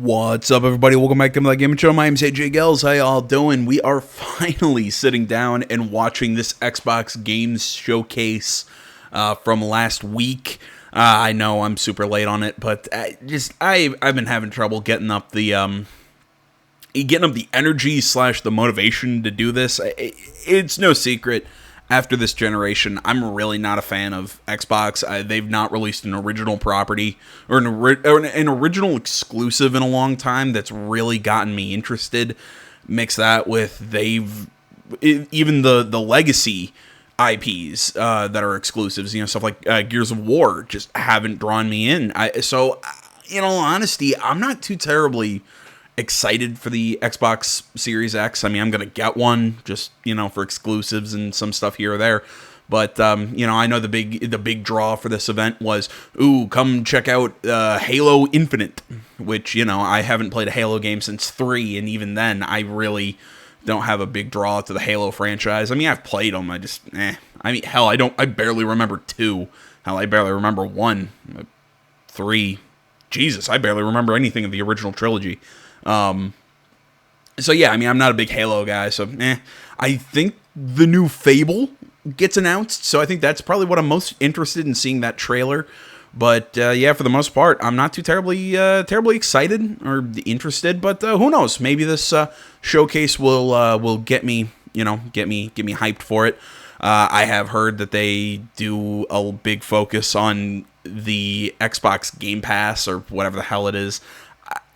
What's up, everybody? Welcome back to the Gaming Show. My name's AJ Gels. How y'all doing? We are finally sitting down and watching this Xbox Games Showcase from last week. I know I'm super late on it, but I've been having trouble getting up the energy / the motivation to do this. It's no secret. After this generation, I'm really not a fan of Xbox. They've not released an original property or an original exclusive in a long time that's really gotten me interested. Mix that with even the legacy IPs that are exclusives, stuff like Gears of War just haven't drawn me in. So, in all honesty, I'm not too terribly excited for the Xbox Series X. I mean, I'm gonna get one just for exclusives and some stuff here or there. But I know the big draw for this event was, come check out Halo Infinite, which I haven't played a Halo game since 3, and even then I really don't have a big draw to the Halo franchise. I mean, I've played them. I mean, hell, I barely remember 2. Hell, I barely remember 1, 3. Jesus, I barely remember anything of the original trilogy. So yeah, I mean, I'm not a big Halo guy, so I think the new Fable gets announced, so I think that's probably what I'm most interested in seeing, that trailer. But yeah, for the most part, I'm not too terribly excited or interested. But who knows? Maybe this showcase will get me hyped for it. I have heard that they do a big focus on the Xbox Game Pass or whatever the hell it is.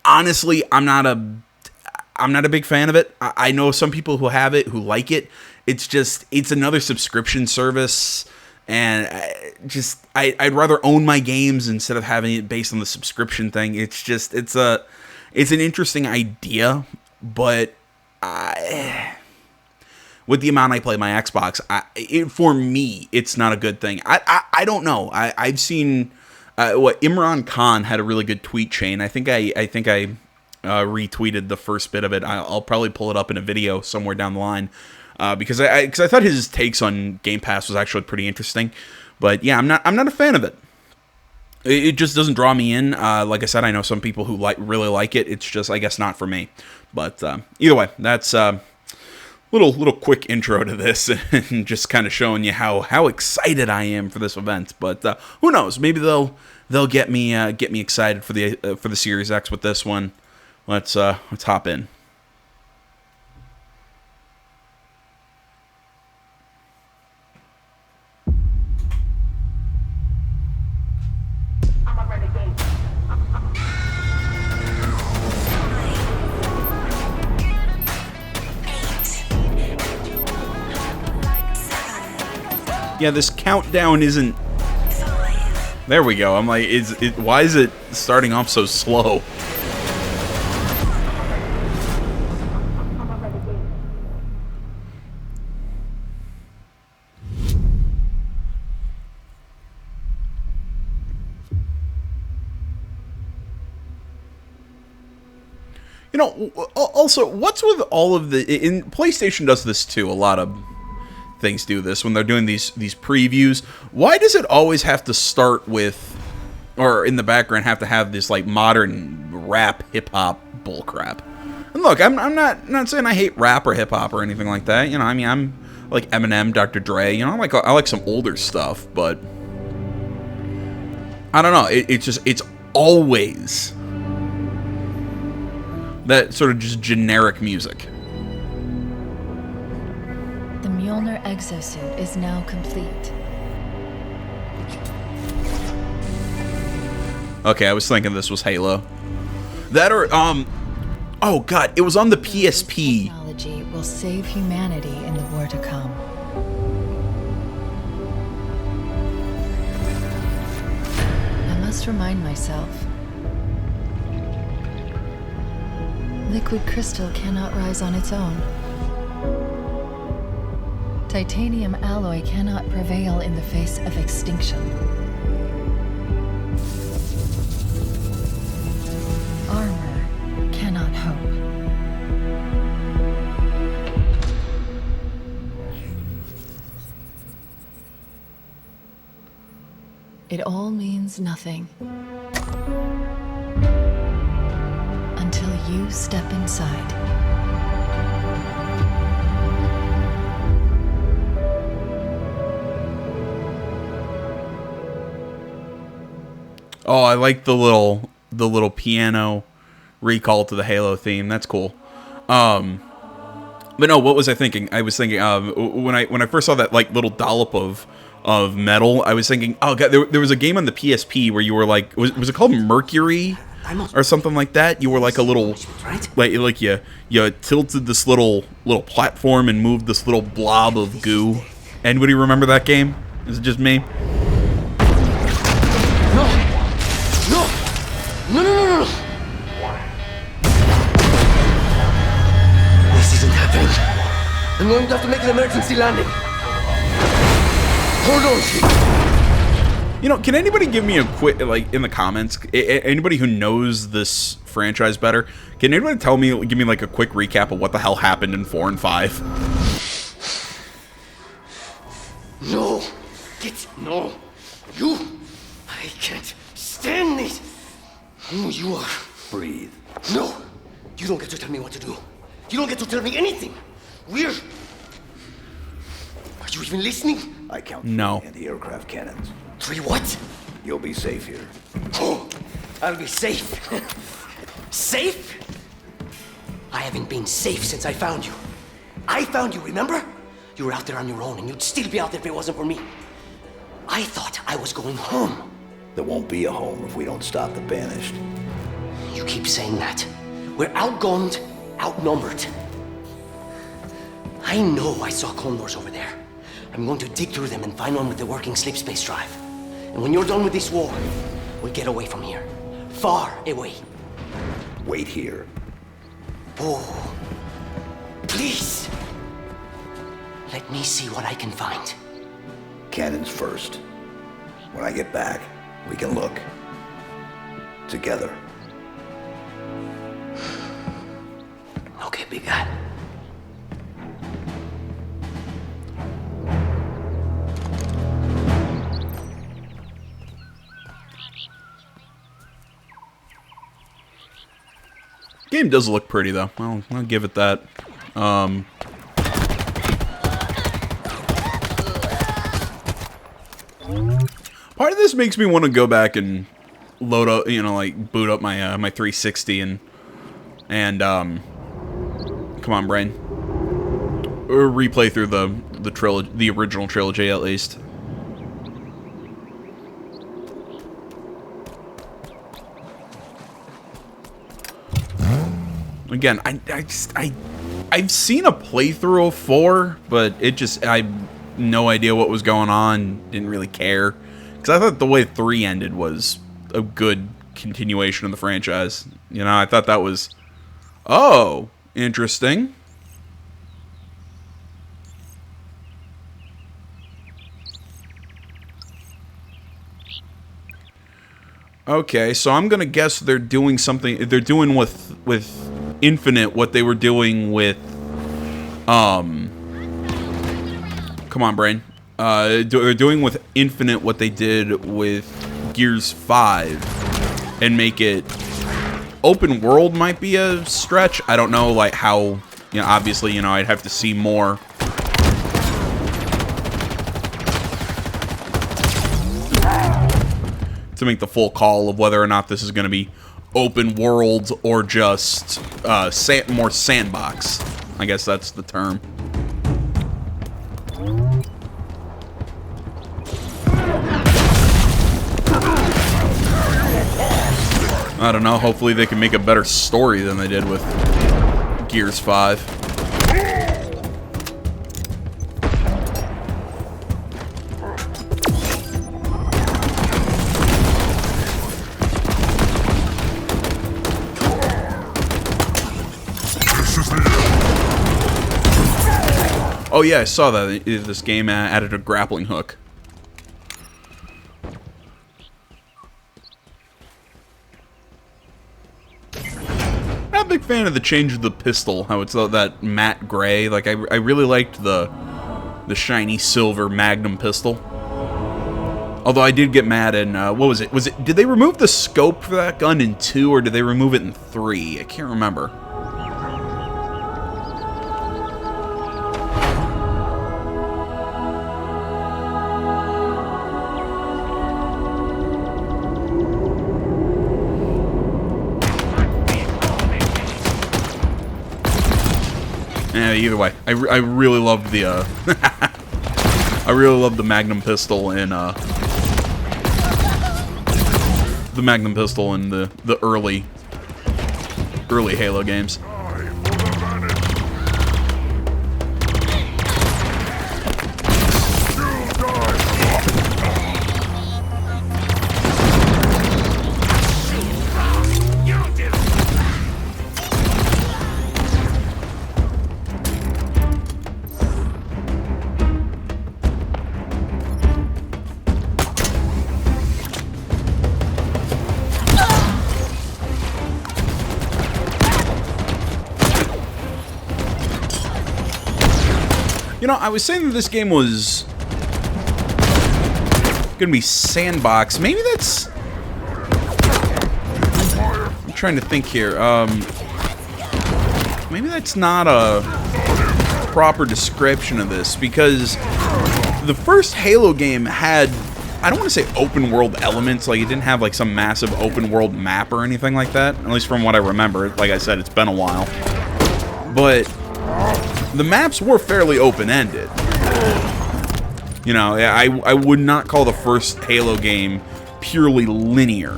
Honestly, I'm not a big fan of it. I know some people who have it, who like it. It's another subscription service, and I'd rather own my games instead of having it based on the subscription thing. It's an interesting idea, but with the amount I play my Xbox, for me, it's not a good thing. I don't know. I've seen what Imran Khan had a really good tweet chain. I think I retweeted the first bit of it. I'll probably pull it up in a video somewhere down the line because I thought his takes on Game Pass was actually pretty interesting. But yeah, I'm not a fan of it. It just doesn't draw me in. Like I said, I know some people who really like it. It's just, I guess, not for me. But either way, that's little quick intro to this, and just kind of showing you how excited I am for this event. But who knows? Maybe they'll get me excited for the Series X with this one. Let's hop in. Yeah, this countdown isn't... There we go. I'm like, why is it starting off so slow? Also, what's with all of PlayStation does this too, a lot of things do this when they're doing these previews. Why does it always have to start with, or in the background have to have this like modern rap hip hop bullcrap? And look, I'm not saying I hate rap or hip hop or anything like that. I mean, I'm like Eminem, Dr. Dre. I like some older stuff, but I don't know. It's always that sort of just generic music. The Mjolnir exosuit is now complete. Okay, I was thinking this was Halo. That or, oh god, it was on the PSP. Technology will save humanity in the war to come. I must remind myself. Liquid crystal cannot rise on its own. Titanium alloy cannot prevail in the face of extinction. Armor cannot hope. It all means nothing. you step inside. Oh, I like the little piano recall to the Halo theme. That's cool. But no, what was I thinking? I was thinking when I first saw that like little dollop of metal, I was thinking, oh god, there was a game on the PSP where you were like, was it called Mercury or something like that? You were like a little like you tilted this little platform and moved this little blob of goo. Anybody remember that game? Is it just me? No! This isn't happening. I'm going to have to make an emergency landing. Hold on. You know, can anybody give me a quick, like, in the comments, anybody who knows this franchise better, can anybody give me like a quick recap of what the hell happened in 4 and 5? No. No. I can't stand this. Who you are. Breathe. No. You don't get to tell me what to do. You don't get to tell me anything. Are you even listening? I count No. 3 anti-aircraft cannons. 3 what? You'll be safe here. Oh, I'll be safe. Safe? I haven't been safe since I found you. I found you, remember? You were out there on your own, and you'd still be out there if it wasn't for me. I thought I was going home. There won't be a home if we don't stop the Banished. You keep saying that. We're outgunned, outnumbered. I know I saw condors over there. I'm going to dig through them and find one with the working sleep space drive. And when you're done with this war, we'll get away from here. Far away. Wait here. Oh, please. Let me see what I can find. Cannons first. When I get back, we can look. Together. Okay, big guy. Game does look pretty though. I'll give it that. Part of this makes me want to go back and load up, like boot up my my 360 and come on, brain, or replay through the trilogy, the original trilogy at least. Again, I've seen a playthrough of 4, but I had no idea what was going on. Didn't really care. Because I thought the way 3 ended was a good continuation of the franchise. I thought that was... Oh, interesting. Okay, so I'm gonna guess they're doing something... They're doing with Infinite what they were doing with... Come on, brain. They're doing with Infinite what they did with Gears 5 and make it open world might be a stretch. I don't know like how, obviously, I'd have to see more. To make the full call of whether or not this is going to be open world or just more sandbox. I guess that's the term. I don't know, hopefully they can make a better story than they did with Gears 5. Oh yeah, I saw that this game added a grappling hook. I'm a big fan of the change of the pistol, how it's that matte gray. Like I really liked the shiny silver Magnum pistol. Although I did get mad in, what was it? Did they remove the scope for that gun in 2, or did they remove it in 3? I can't remember. Yeah, either way, I really loved the, I really love the Magnum pistol in the early Halo games. You know, I was saying that this game was gonna be sandbox. Maybe that's... I'm trying to think here. Maybe that's not a proper description of this, because the first Halo game had, I don't want to say open world elements, like it didn't have like some massive open world map or anything like that, at least from what I remember. Like I said, it's been a while. But the maps were fairly open-ended. You know, I would not call the first Halo game purely linear.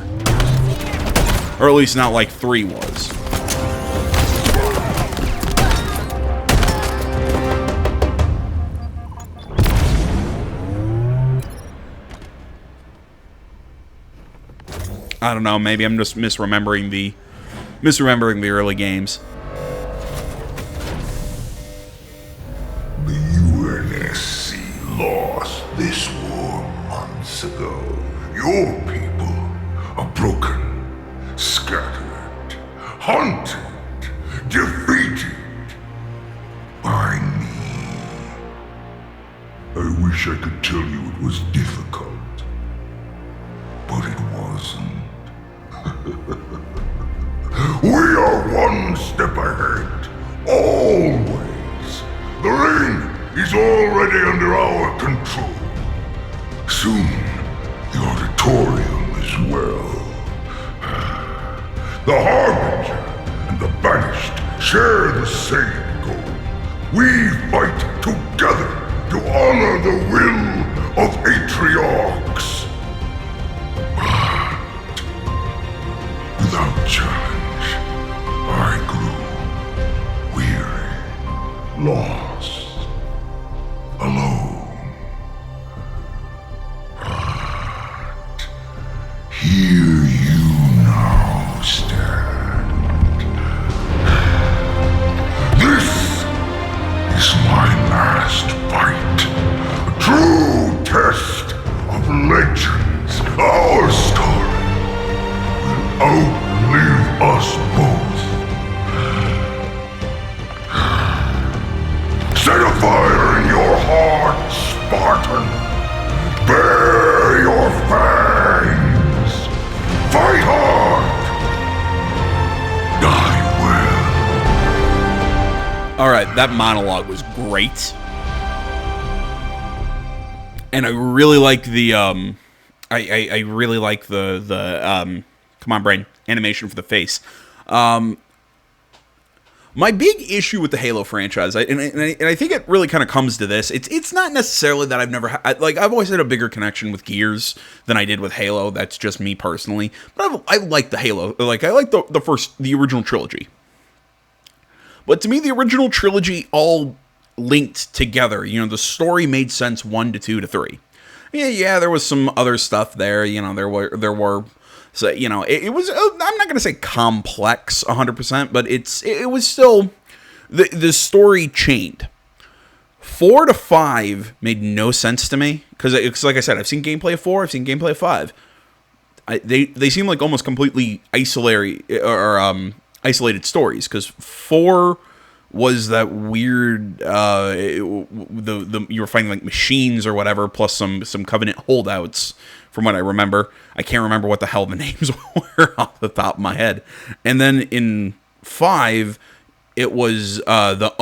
Or at least not like 3 was. I don't know, maybe I'm just misremembering the early games. Lost this war months ago. Your people are broken, scattered, hunted, defeated by me. I wish I could tell you it was difficult, but it wasn't. We are one step ahead, always. The ring is already under our control. Soon, the auditorium as well. The Harbinger and the Banished share the same goal. We fight together to honor the will of Atriox. But without challenge, I grew weary, lost, alone. But here you now stand. This is my last fight. A true test of legends. Our story will outlive us both. Set a fire in your heart, Spartan. Bare your fangs. Fight hard. Die well. Alright, that monologue was great. And I really like the, I really like the come on brain, animation for the face. My big issue with the Halo franchise, and I think it really kind of comes to this, it's not necessarily that I've never had, like, I've always had a bigger connection with Gears than I did with Halo. That's just me personally. But I like the Halo, like, I like the original trilogy. But to me, the original trilogy all linked together. You know, the story made sense 1 to 2 to 3. Yeah, there was some other stuff there. You know, there were. So, you know, it was, I'm not going to say complex 100%, but it was still, the story chained. 4 to 5 made no sense to me, because it's like I said, I've seen gameplay of 4, I've seen gameplay of 5. They seem like almost completely isolated stories, because 4 was that weird you were fighting like machines or whatever, plus some Covenant holdouts from what I remember. I can't remember what the hell the names were off the top of my head. And then in 5, it was the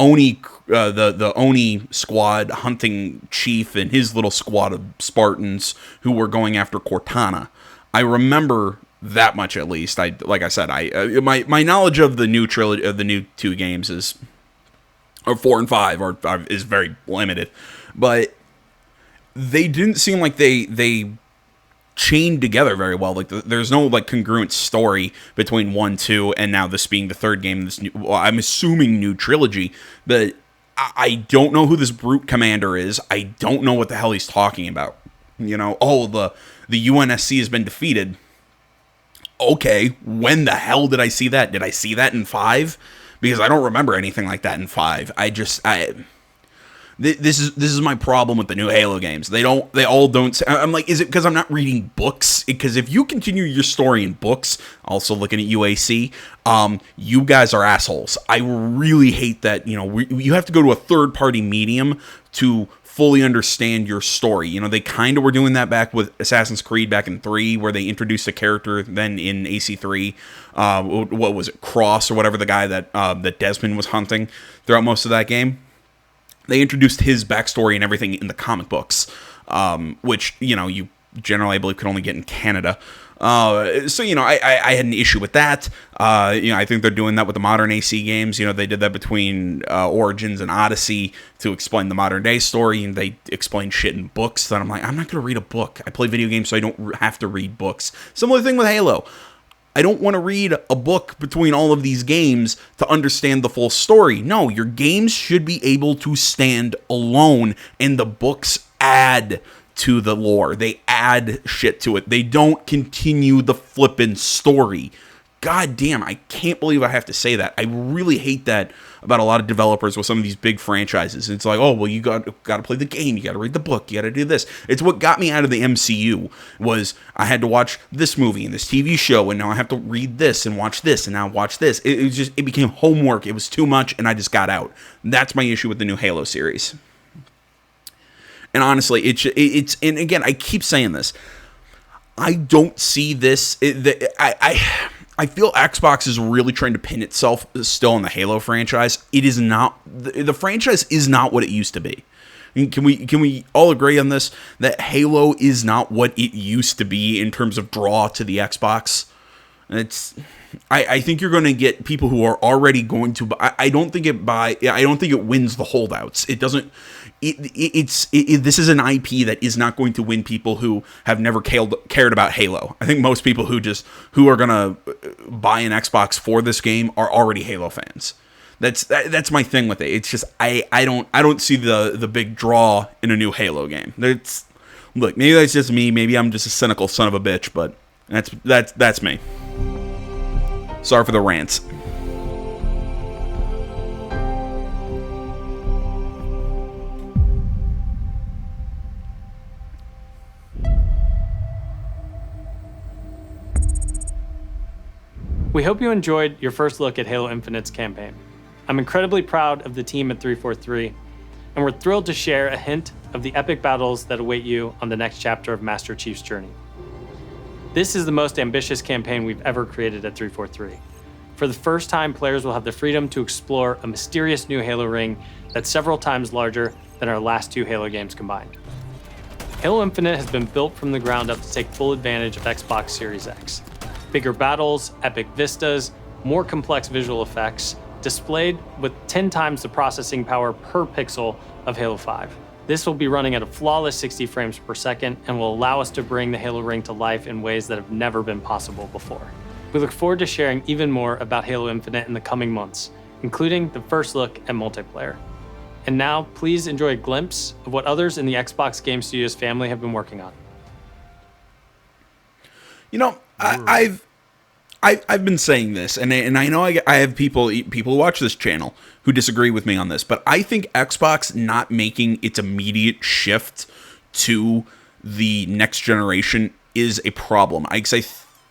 Oni squad hunting Chief and his little squad of Spartans who were going after Cortana. I remember that much at least. Like I said, my knowledge of the new trilogy of the new 2 games is, or 4 and 5, is very limited. But they didn't seem like they chained together very well. Like there's no like congruent story between 1, 2, and now this being the 3rd game in this new, well, I'm assuming new trilogy. But I don't know who this brute commander is. I don't know what the hell he's talking about. You know, the UNSC has been defeated. Okay, when the hell did I see that? Did I see that in 5? Because I don't remember anything like that in 5. This is my problem with the new Halo games. They all don't. I'm like, is it because I'm not reading books? Because if you continue your story in books, also looking at UAC, you guys are assholes. I really hate that. You know, you have to go to a third-party medium to fully understand your story. You know, they kind of were doing that back with Assassin's Creed back in 3, where they introduced a character. Then in AC3, what was it, Cross or whatever, the guy that Desmond was hunting throughout most of that game. They introduced his backstory and everything in the comic books, which, you know, you generally, I believe, could only get in Canada. So, you know, I had an issue with that. You know, I think they're doing that with the modern AC games. You know, they did that between Origins and Odyssey to explain the modern day story, and they explain shit in books that I'm like, I'm not going to read a book. I play video games so I don't have to read books. Similar thing with Halo. I don't want to read a book between all of these games to understand the full story. No, your games should be able to stand alone, and the books add to the lore. They add shit to it. They don't continue the flippin' story. God damn, I can't believe I have to say that. I really hate that about a lot of developers with some of these big franchises. It's like, oh, well, you got to play the game, you got to read the book, you got to do this. It's what got me out of the MCU, was I had to watch this movie and this TV show, and now I have to read this and watch this, and now watch this. It became homework. It was too much, and I just got out. That's my issue with the new Halo series. And honestly, it's and again, I keep saying this. I don't see this. I feel Xbox is really trying to pin itself still in the Halo franchise. It is not. The franchise is not what it used to be. I mean, can we all agree on this? That Halo is not what it used to be in terms of draw to the Xbox. I think you're going to get people who are already going to. I don't think it wins the holdouts. It doesn't. This is an IP that is not going to win people who have never cared about Halo. I think most people who are going to buy an Xbox for this game are already Halo fans. That's my thing with it. It's just I don't see the big draw in a new Halo game. Look, maybe that's just me. Maybe I'm just a cynical son of a bitch, but that's me. Sorry for the rants. We hope you enjoyed your first look at Halo Infinite's campaign. I'm incredibly proud of the team at 343, and we're thrilled to share a hint of the epic battles that await you on the next chapter of Master Chief's journey. This is the most ambitious campaign we've ever created at 343. For the first time, players will have the freedom to explore a mysterious new Halo ring that's several times larger than our last 2 Halo games combined. Halo Infinite has been built from the ground up to take full advantage of Xbox Series X. Bigger battles, epic vistas, more complex visual effects, displayed with 10 times the processing power per pixel of Halo 5. This will be running at a flawless 60 frames per second and will allow us to bring the Halo ring to life in ways that have never been possible before. We look forward to sharing even more about Halo Infinite in the coming months, including the first look at multiplayer. And now, please enjoy a glimpse of what others in the Xbox Game Studios family have been working on. You know, I've been saying this, and I know I have people who watch this channel who disagree with me on this, but I think Xbox not making its immediate shift to the next generation is a problem.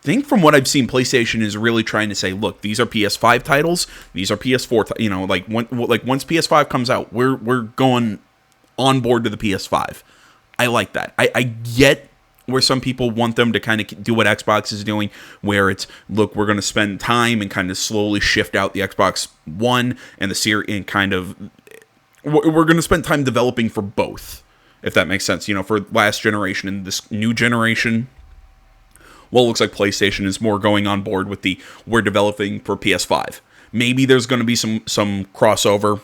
think from what I've seen, PlayStation is really trying to say, look, these are PS5 titles, these are PS4, like once PS5 comes out, we're going on board to the PS5. I like that. I get where some people want them to kind of do what Xbox is doing, where it's, look, we're going to spend time and kind of slowly shift out the Xbox One and the series, and kind of, we're going to spend time developing for both, if that makes sense. For last generation and this new generation, well, it looks like PlayStation is more going on board with we're developing for PS5. Maybe there's going to be some crossover,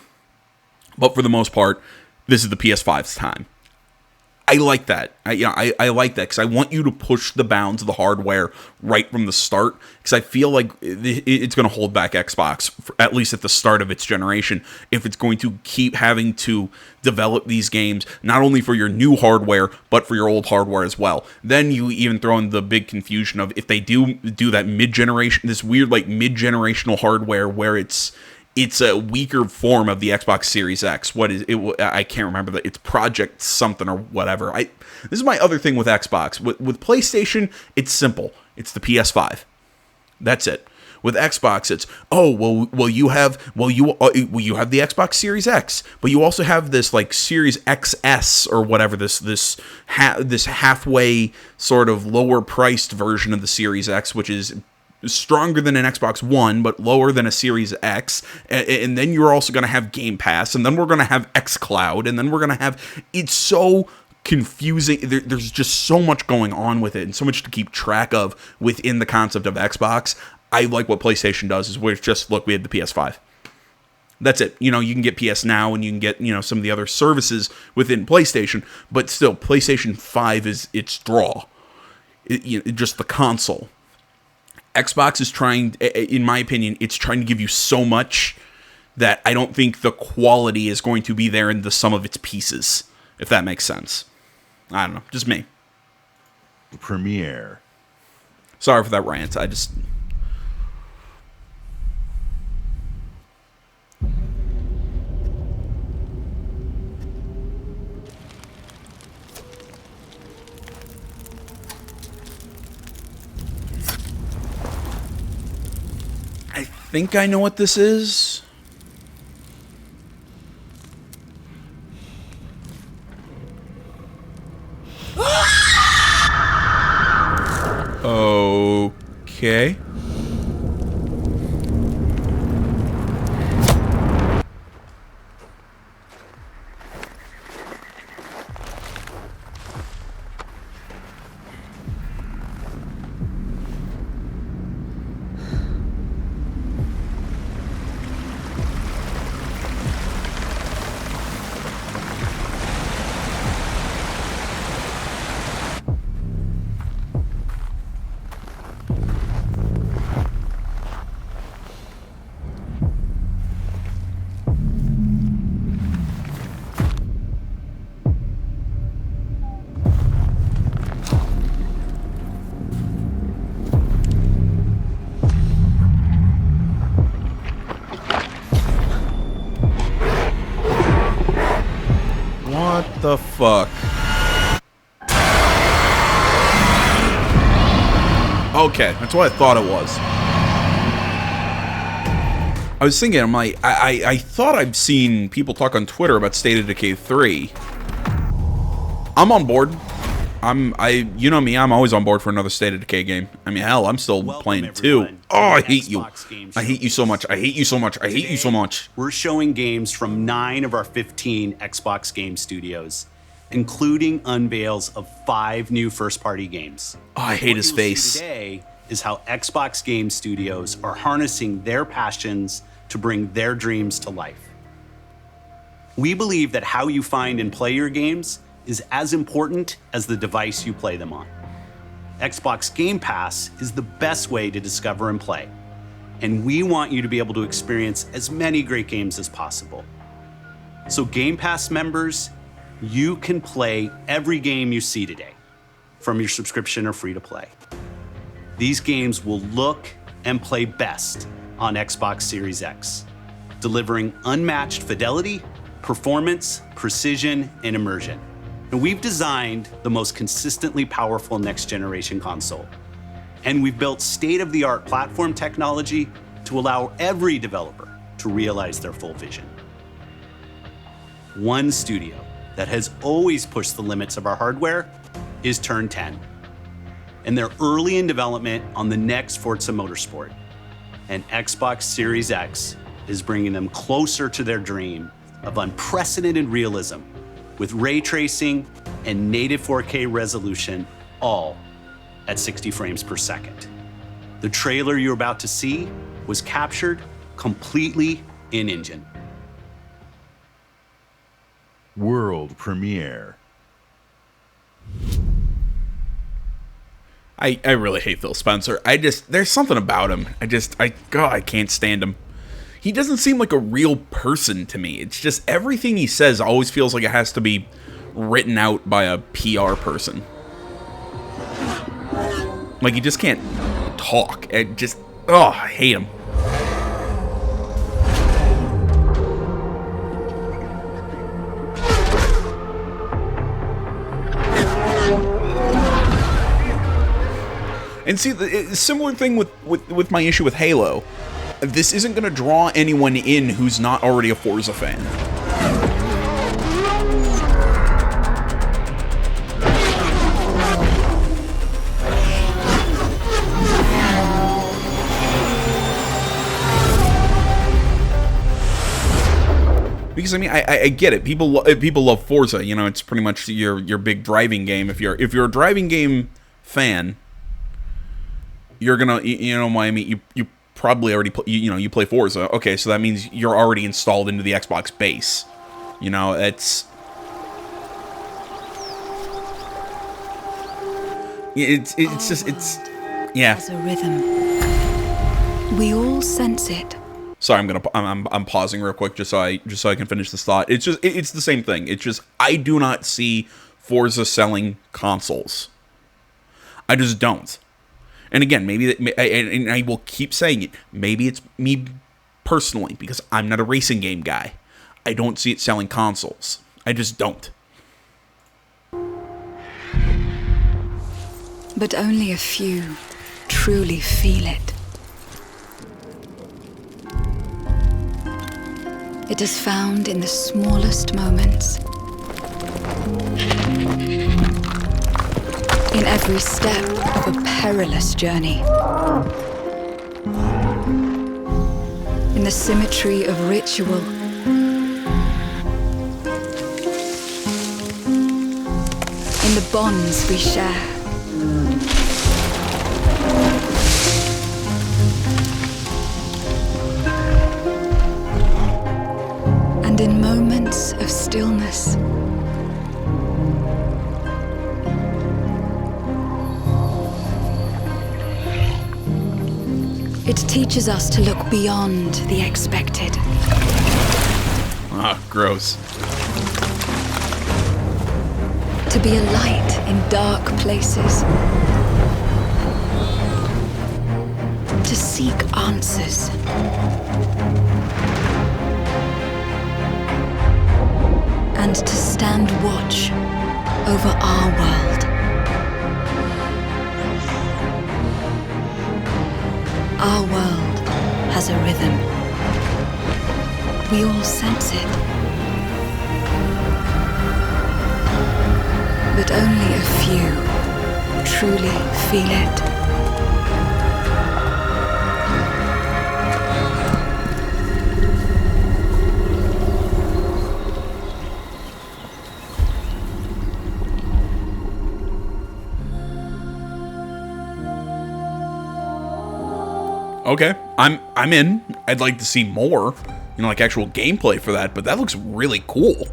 but for the most part, this is the PS5's time. I like that. I like that because I want you to push the bounds of the hardware right from the start, because I feel like it's going to hold back Xbox, at least at the start of its generation, if it's going to keep having to develop these games, not only for your new hardware, but for your old hardware as well. Then you even throw in the big confusion of, if they do that mid-generation, this weird like mid-generational hardware where it's a weaker form of the Xbox Series X. What is it? I can't remember that. It's Project something or whatever. This is my other thing with Xbox. With PlayStation, it's simple. It's the PS5. That's it. With Xbox, it's, you have the Xbox Series X, but you also have this like Series XS or whatever, this halfway sort of lower priced version of the Series X, which is stronger than an Xbox One, but lower than a Series X. And then you're also going to have Game Pass, and then we're going to have xCloud, and then we're going to have... It's so confusing. There's just so much going on with it, and so much to keep track of within the concept of Xbox. I like what PlayStation does, is where it's just, look, we had the PS5. That's it. You can get PS Now, and you can get, some of the other services within PlayStation, but still, PlayStation 5 is its draw. Just the console. Xbox is trying, in my opinion, it's trying to give you so much that I don't think the quality is going to be there in the sum of its pieces, if that makes sense. I don't know, just me. Premiere. Sorry for that rant. I think I know what this is. Okay. What the fuck? Okay, that's what I thought it was. I was thinking, I'm like, I thought I've seen people talk on Twitter about State of Decay 3. I'm on board. You know me, I'm always on board for another State of Decay game. I mean, hell, I'm still playing 2. Oh, I hate you. I hate you so much. I hate you so much. I hate you so much. We're showing games from 9 of our 15 Xbox game studios, including unveils of 5 new first-party games. Oh, I hate his face. Today is how Xbox game studios are harnessing their passions to bring their dreams to life. We believe that how you find and play your games is as important as the device you play them on. Xbox Game Pass is the best way to discover and play, and we want you to be able to experience as many great games as possible. So Game Pass members, you can play every game you see today from your subscription or free to play. These games will look and play best on Xbox Series X, delivering unmatched fidelity, performance, precision, and immersion. And we've designed the most consistently powerful next-generation console. And we've built state-of-the-art platform technology to allow every developer to realize their full vision. One studio that has always pushed the limits of our hardware is Turn 10. And they're early in development on the next Forza Motorsport. And Xbox Series X is bringing them closer to their dream of unprecedented realism with ray tracing and native 4K resolution, all at 60 frames per second. The trailer you're about to see was captured completely in-engine. World premiere. I really hate Phil Spencer. There's something about him. I can't stand him. He doesn't seem like a real person to me. It's just everything he says always feels like it has to be written out by a PR person. Like, he just can't talk. I hate him. And see, the similar thing with my issue with Halo. This isn't going to draw anyone in who's not already a Forza fan. Because I mean, I get it. People love Forza. You know, it's pretty much your big driving game. If you're a driving game fan, you're gonna, Miami. You probably already you play Forza. Okay, so that means you're already installed into the Xbox base. You know, it's yeah. As a rhythm, we all sense it. Sorry, I'm pausing real quick just so I can finish this thought. It's the same thing. It's just I do not see Forza selling consoles. I just don't. And again, and I will keep saying it. Maybe it's me personally because I'm not a racing game guy. I don't see it selling consoles. I just don't. But only a few truly feel it. It is found in the smallest moments. In every step of a perilous journey. In the symmetry of ritual. In the bonds we share. And in moments of stillness. It teaches us to look beyond the expected. Ah, gross. To be a light in dark places. To seek answers. And to stand watch over our world. Our world has a rhythm. We all sense it. But only a few truly feel it. Okay, I'm in. I'd like to see more, like actual gameplay for that, but that looks really cool.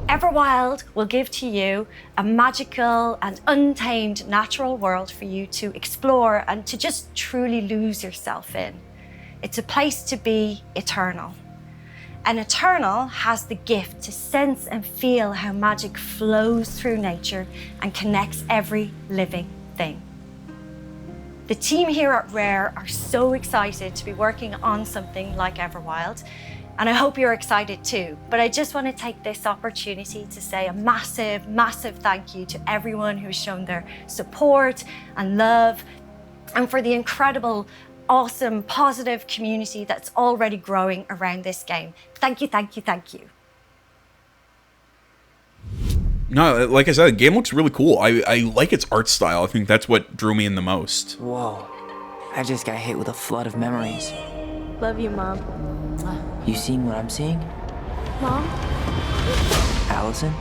Everwild will give to you a magical and untamed natural world for you to explore and to just truly lose yourself in. It's a place to be eternal. And Eternal has the gift to sense and feel how magic flows through nature and connects every living thing. The team here at Rare are so excited to be working on something like Everwild, And I hope you're excited too. But I just want to take this opportunity to say a massive, massive thank you to everyone who's shown their support and love, and for the incredible, awesome, positive community that's already growing around this game. Thank you, thank you, thank you. No, like I said, the game looks really cool. I like its art style. I think that's what drew me in the most. Whoa. I just got hit with a flood of memories. Love you, Mom. You seeing what I'm seeing? Mom? Allison?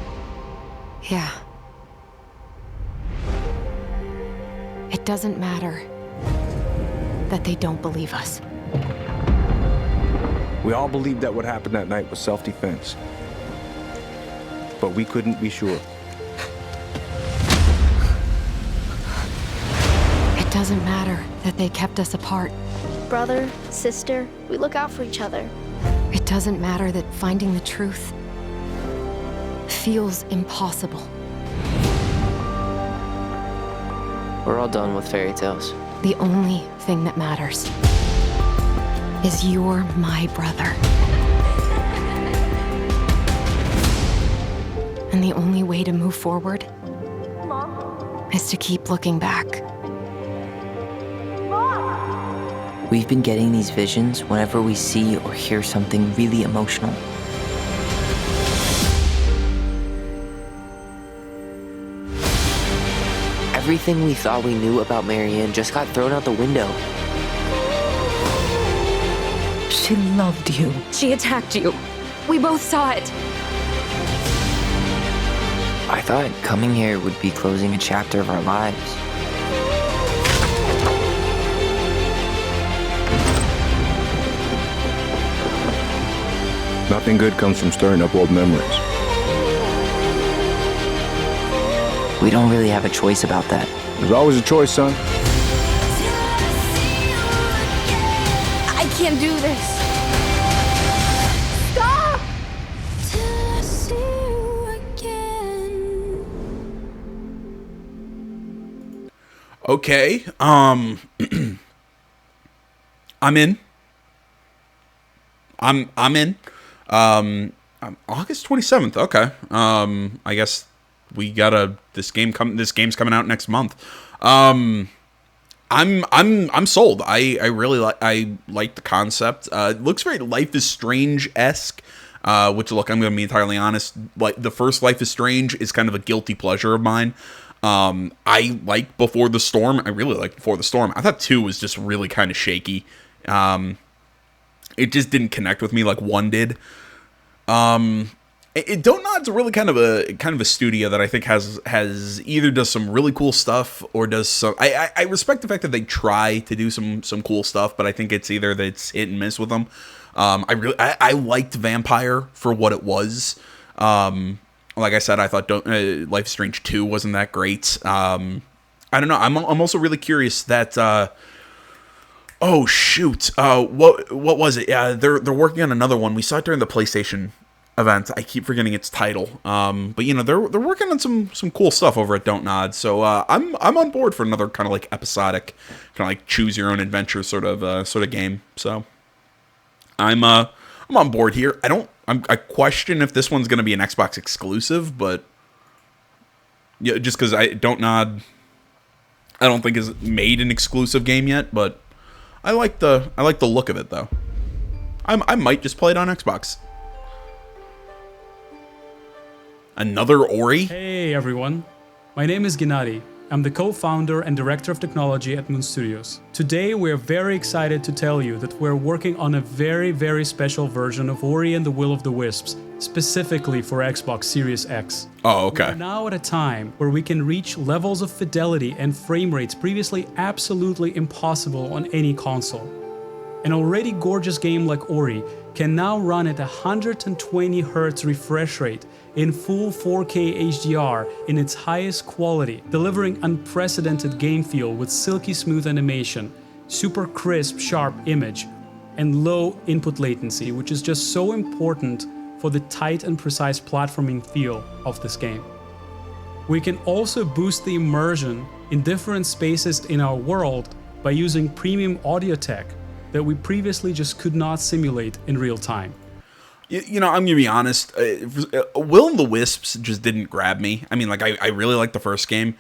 Yeah. It doesn't matter that they don't believe us. We all believed that what happened that night was self-defense. But we couldn't be sure. It doesn't matter that they kept us apart. Brother, sister, we look out for each other. It doesn't matter that finding the truth feels impossible. We're all done with fairy tales. The only thing that matters is you're my brother. And the only way to move forward is to keep looking back. We've been getting these visions whenever we see or hear something really emotional. Everything we thought we knew about Marianne just got thrown out the window. She loved you. She attacked you. We both saw it. I thought coming here would be closing a chapter of our lives. Nothing good comes from stirring up old memories. We don't really have a choice about that. There's always a choice, son. I can't do this. Stop! Okay, I'm in. I'm in. August 27th. Okay. I guess we gotta this game's coming out next month. I'm sold. I really like the concept. It looks very Life is Strange-esque. Which, look, I'm gonna be entirely honest. Like, the first Life is Strange is kind of a guilty pleasure of mine. I like Before the Storm. I really like Before the Storm. I thought 2 was just really kind of shaky. It just didn't connect with me like 1 did. Don't Nod's really kind of a studio that I think has either does some really cool stuff or does some. I respect the fact that they try to do some cool stuff, but I think it's either that it's hit and miss with them. I liked Vampire for what it was. Like I said, I thought Life is Strange 2 wasn't that great. I don't know. I'm also really curious that. Oh shoot! What was it? Yeah, they're working on another one. We saw it during the PlayStation event. I keep forgetting its title. But you know they're working on some cool stuff over at Don't Nod. So I'm on board for another kind of like episodic, kind of like choose your own adventure sort of game. So I'm on board here. I question if this one's going to be an Xbox exclusive, but yeah, just because Don't Nod, I don't think has made an exclusive game yet, but I like the look of it though. I might just play it on Xbox. Another Ori? Hey everyone, my name is Gennady. I'm the co-founder and director of technology at Moon Studios. Today we're very excited to tell you that we're working on a very, very special version of Ori and the Will of the Wisps, specifically for Xbox Series X. Oh, okay. We're now at a time where we can reach levels of fidelity and frame rates previously absolutely impossible on any console. An already gorgeous game like Ori can now run at 120 Hz refresh rate in full 4K HDR in its highest quality, delivering unprecedented game feel with silky smooth animation, super crisp, sharp image, and low input latency, which is just so important for the tight and precise platforming feel of this game. We can also boost the immersion in different spaces in our world by using premium audio tech that we previously just could not simulate in real time. You know, I'm gonna be honest. Will and the Wisps just didn't grab me. I mean, like I really liked the first game.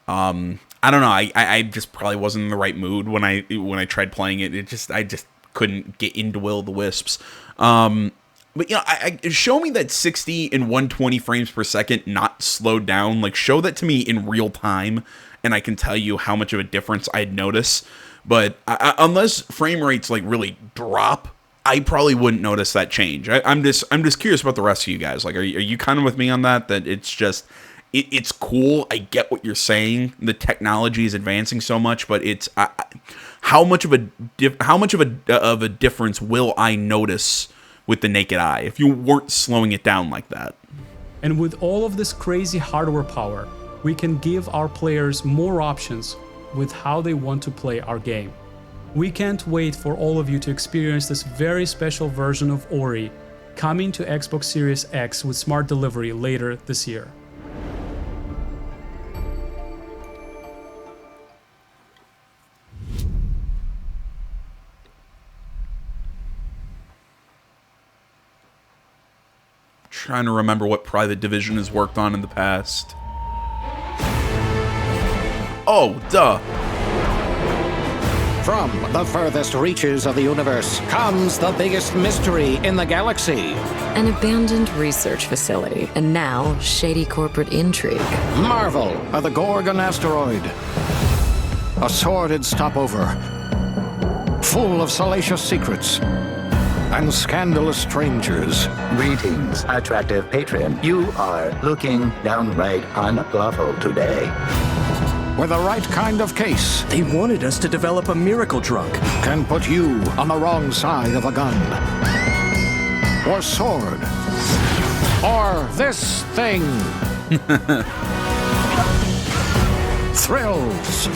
I don't know. I just probably wasn't in the right mood when I tried playing it. I just couldn't get into Will of the Wisps. But you know, show me that 60 and 120 frames per second not slowed down. Like, show that to me in real time, and I can tell you how much of a difference I'd notice. But unless frame rates like really drop, I probably wouldn't notice that change. I'm just curious about the rest of you guys. Like, are you kind of with me on that? That it's just it's cool. I get what you're saying. The technology is advancing so much, but it's how much of a difference will I notice with the naked eye if you weren't slowing it down like that? And with all of this crazy hardware power, we can give our players more options with how they want to play our game. We can't wait for all of you to experience this very special version of Ori coming to Xbox Series X with smart delivery later this year. Trying to remember what Private Division has worked on in the past. Oh, duh. From the furthest reaches of the universe comes the biggest mystery in the galaxy. An abandoned research facility, and now shady corporate intrigue. Marvel of the Gorgon asteroid. A sordid stopover, full of salacious secrets and scandalous strangers. Greetings, attractive patron. You are looking downright unlawful today. With the right kind of case, They wanted us to develop a miracle drug. can put you on the wrong side of a gun. Or sword. Or this thing. Thrills.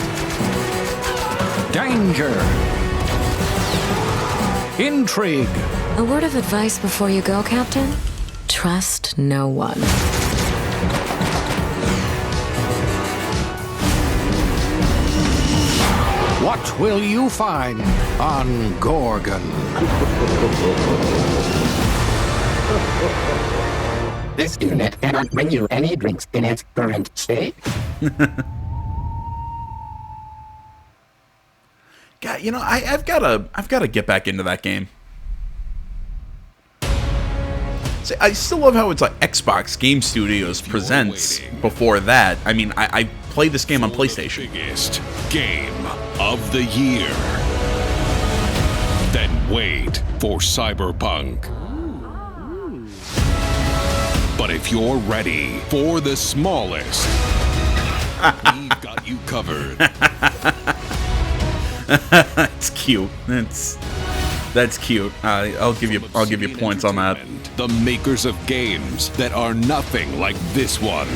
Danger. Intrigue. A word of advice before you go, Captain? Trust no one. What will you find on Gorgon? This unit cannot bring you any drinks in its current state. God, you know, I've got to get back into that game. See, I still love how it's like Xbox Game Studios presents. Before that, I mean, I played this game on PlayStation. Biggest game of the year. Then wait for Cyberpunk. But if you're ready for the smallest, we've got you covered. That's cute. That's cute. I'll give you points on that. The makers of games that are nothing like this one.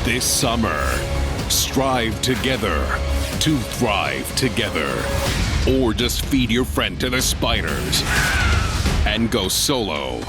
This summer, strive together to thrive together. Or just feed your friend to the spiders and go solo.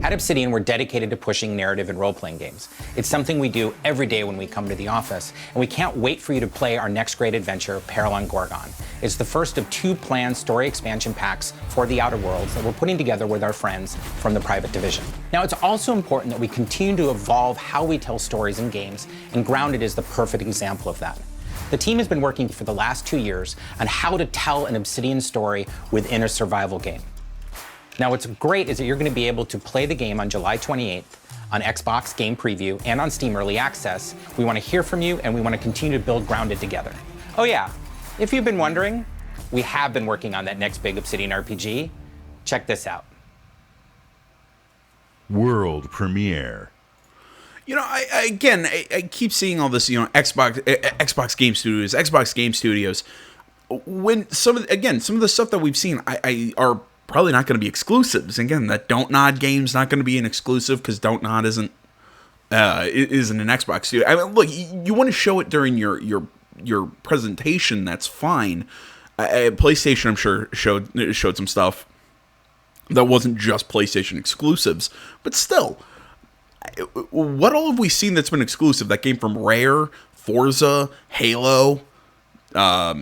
At Obsidian, we're dedicated to pushing narrative and role-playing games. It's something we do every day when we come to the office, and we can't wait for you to play our next great adventure, Peril on Gorgon. It's the first of 2 planned story expansion packs for the Outer Worlds that we're putting together with our friends from the Private Division. Now, it's also important that we continue to evolve how we tell stories in games, and Grounded is the perfect example of that. The team has been working for the last 2 years on how to tell an Obsidian story within a survival game. Now, what's great is that you're going to be able to play the game on July 28th on Xbox Game Preview and on Steam Early Access. We want to hear from you, and we want to continue to build Grounded together. Oh yeah, if you've been wondering, we have been working on that next big Obsidian RPG. Check this out. World premiere. You know, I keep seeing all this, you know, Xbox Game Studios. when some of the stuff that we've seen I are probably not going to be exclusives. Again, that Don't Nod game's not going to be an exclusive because Don't Nod isn't an Xbox studio. I mean, look, you want to show it during your presentation, that's fine. PlayStation, I'm sure, showed some stuff that wasn't just PlayStation exclusives, but still, what all have we seen that's been exclusive? That came from Rare, Forza, Halo,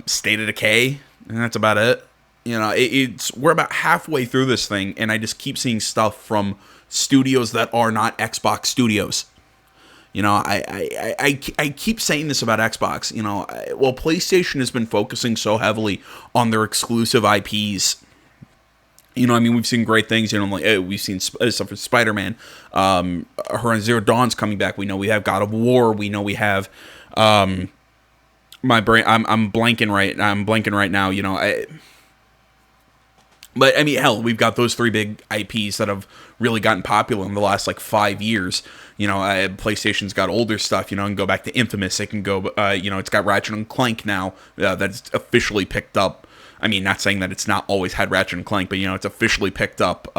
State of Decay, and that's about it. You know, we're about halfway through this thing, and I just keep seeing stuff from studios that are not Xbox studios. You know, I keep saying this about Xbox. You know, PlayStation has been focusing so heavily on their exclusive IPs. You know, I mean, we've seen great things. You know, like we've seen stuff for Spider-Man, Horizon Zero Dawn's coming back. We know we have God of War. We know we have my brain. I'm blanking right now. You know, but I mean, hell, we've got those 3 big IPs that have really gotten popular in the last like 5 years. You know, PlayStation's got older stuff. You know, and go back to Infamous. It can go. You know, it's got Ratchet and Clank now that's officially picked up. I mean, not saying that it's not always had Ratchet and Clank, but, you know, it's officially picked up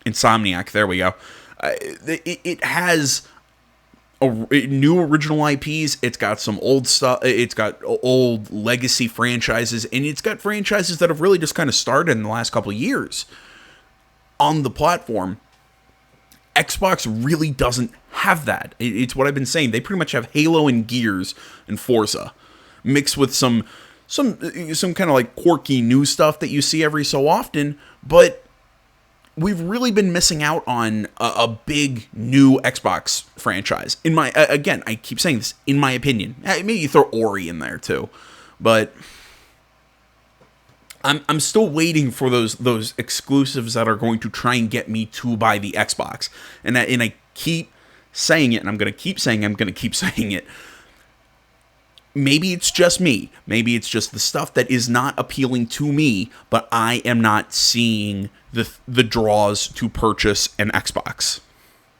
Insomniac. There we go. It has new original IPs. It's got some old stuff. It's got old legacy franchises. And it's got franchises that have really just kind of started in the last couple of years on the platform. Xbox really doesn't have that. It's what I've been saying. They pretty much have Halo and Gears and Forza mixed with some kind of like quirky new stuff that you see every so often, but we've really been missing out on a big new Xbox franchise. Again, I keep saying this, in my opinion. Maybe you throw Ori in there too, but I'm still waiting for those exclusives that are going to try and get me to buy the Xbox. And I keep saying it, and I'm going to keep saying it. Maybe it's just me. Maybe it's just the stuff that is not appealing to me, but I am not seeing the draws to purchase an Xbox.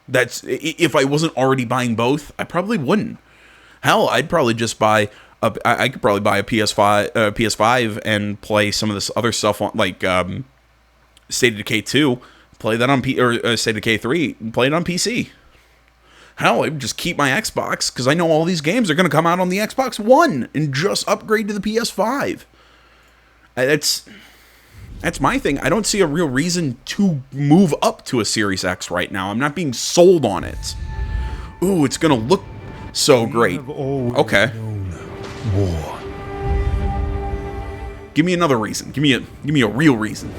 That's if I wasn't already buying both, I probably wouldn't. Hell, I'd probably just buy I could probably buy a PS5 and play some of this other stuff on like State of Decay 2, play that on State of Decay 3, and play it on PC. Hell, I would just keep my Xbox, because I know all these games are going to come out on the Xbox One, and just upgrade to the PS5. That's my thing. I don't see a real reason to move up to a Series X right now. I'm not being sold on it. Ooh, it's going to look so great. Okay. War. Give me another reason. Give me a real reason.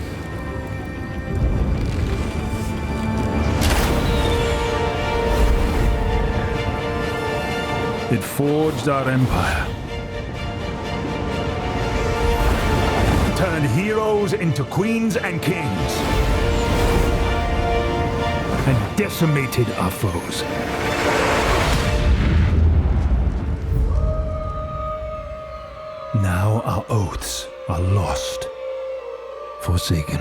It forged our empire. Turned heroes into queens and kings. And decimated our foes. Now our oaths are lost. Forsaken.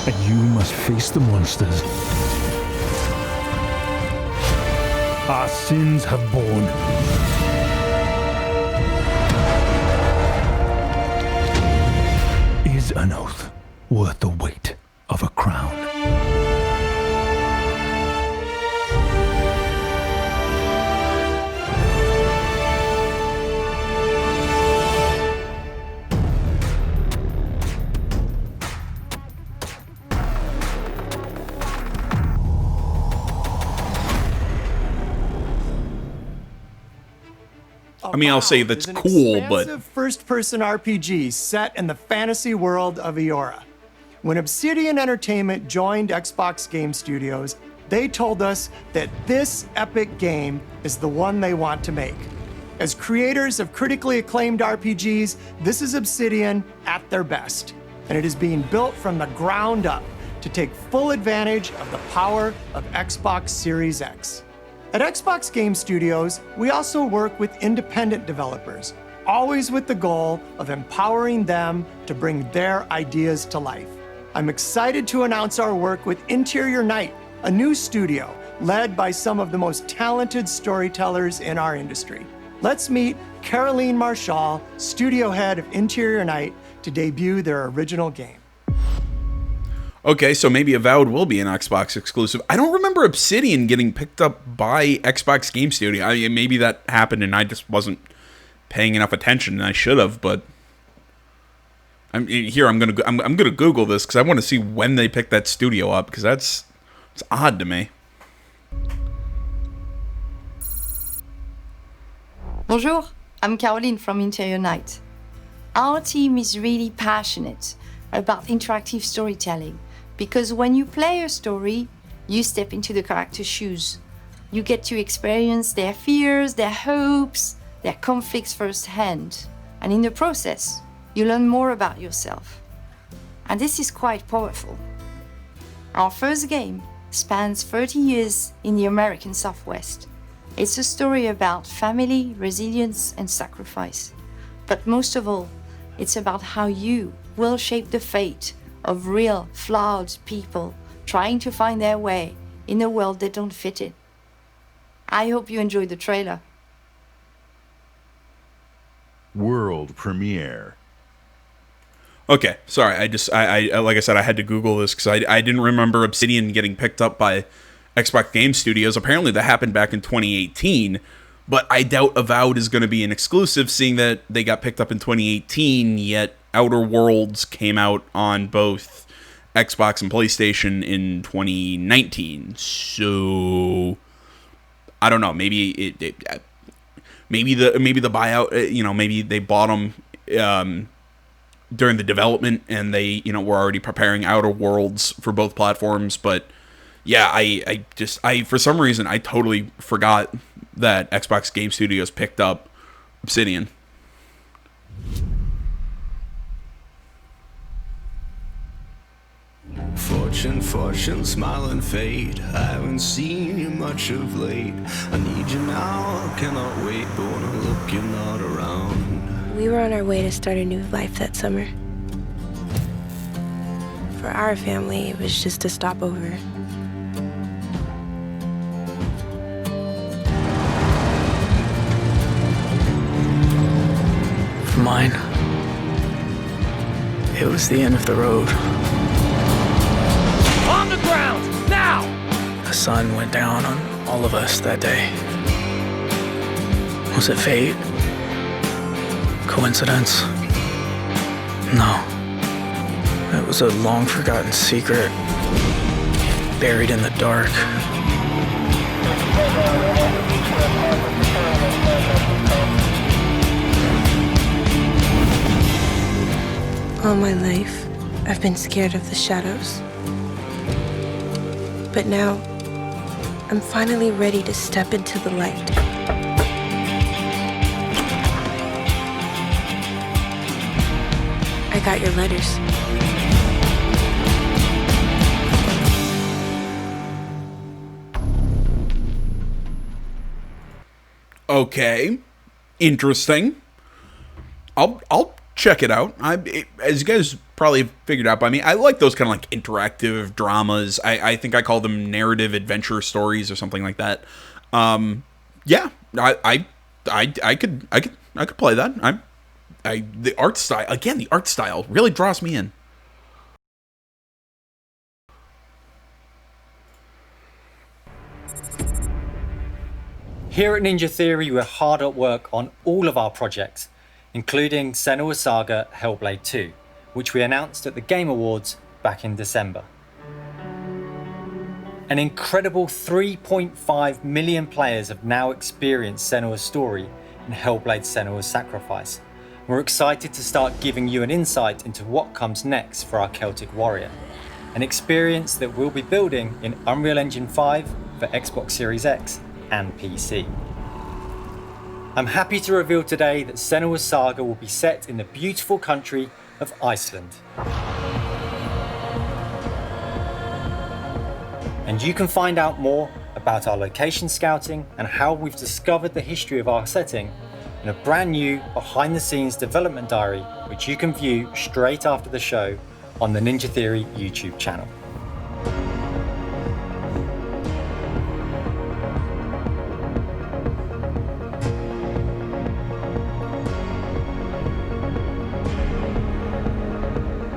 And you must face the monsters our sins have borne. Is an oath worth the weight of a crown? I mean, I'll say that's cool, but first-person RPG set in the fantasy world of Eora. When Obsidian Entertainment joined Xbox Game Studios, they told us that this epic game is the one they want to make. As creators of critically acclaimed RPGs, this is Obsidian at their best, and it is being built from the ground up to take full advantage of the power of Xbox Series X. At Xbox Game Studios, we also work with independent developers, always with the goal of empowering them to bring their ideas to life. I'm excited to announce our work with Interior Night, a new studio led by some of the most talented storytellers in our industry. Let's meet Caroline Marchal, studio head of Interior Night, to debut their original game. Okay, so maybe Avowed will be an Xbox exclusive. I don't remember Obsidian getting picked up by Xbox Game Studio. I mean, maybe that happened and I just wasn't paying enough attention, and I should have. But I'm gonna Google this because I want to see when they picked that studio up, because it's odd to me. Bonjour, I'm Caroline from Interior Night. Our team is really passionate about interactive storytelling, because when you play a story, you step into the character's shoes. You get to experience their fears, their hopes, their conflicts firsthand. And in the process, you learn more about yourself. And this is quite powerful. Our first game spans 30 years in the American Southwest. It's a story about family, resilience, and sacrifice. But most of all, it's about how you will shape the fate of real, flawed people trying to find their way in a world that don't fit in. I hope you enjoyed the trailer. World premiere. Okay, sorry. I like I said, I had to Google this because I didn't remember Obsidian getting picked up by Xbox Game Studios. Apparently, that happened back in 2018. But I doubt Avowed is going to be an exclusive, seeing that they got picked up in 2018, yet Outer Worlds came out on both Xbox and PlayStation in 2019. So I don't know. Maybe maybe the buyout. Maybe they bought them during the development, and they were already preparing Outer Worlds for both platforms. But yeah, I for some reason I totally forgot that Xbox Game Studios picked up Obsidian. Fortune, smile and fade. I haven't seen you much of late. I need you now, cannot wait. But when I look, you're not around. We were on our way to start a new life that summer. For our family, it was just a stopover. For mine, it was the end of the road. On the ground, now! The sun went down on all of us that day. Was it fate? Coincidence? No. It was a long-forgotten secret, buried in the dark. All my life, I've been scared of the shadows. But now, I'm finally ready to step into the light. I got your letters. Okay, interesting. I'll check it out. As you guys probably figured out by me, I like those kind of like interactive dramas. I think I call them narrative adventure stories or something like that. Yeah, I could play that. The art style really draws me in. Here at Ninja Theory, we're hard at work on all of our projects, including Senua's Saga Hellblade 2, which we announced at the Game Awards back in December. An incredible 3.5 million players have now experienced Senua's story in Hellblade: Senua's Sacrifice. We're excited to start giving you an insight into what comes next for our Celtic Warrior, an experience that we'll be building in Unreal Engine 5 for Xbox Series X and PC. I'm happy to reveal today that Senua's Saga will be set in the beautiful country of Iceland. And you can find out more about our location scouting and how we've discovered the history of our setting in a brand new behind-the-scenes development diary, which you can view straight after the show on the Ninja Theory YouTube channel.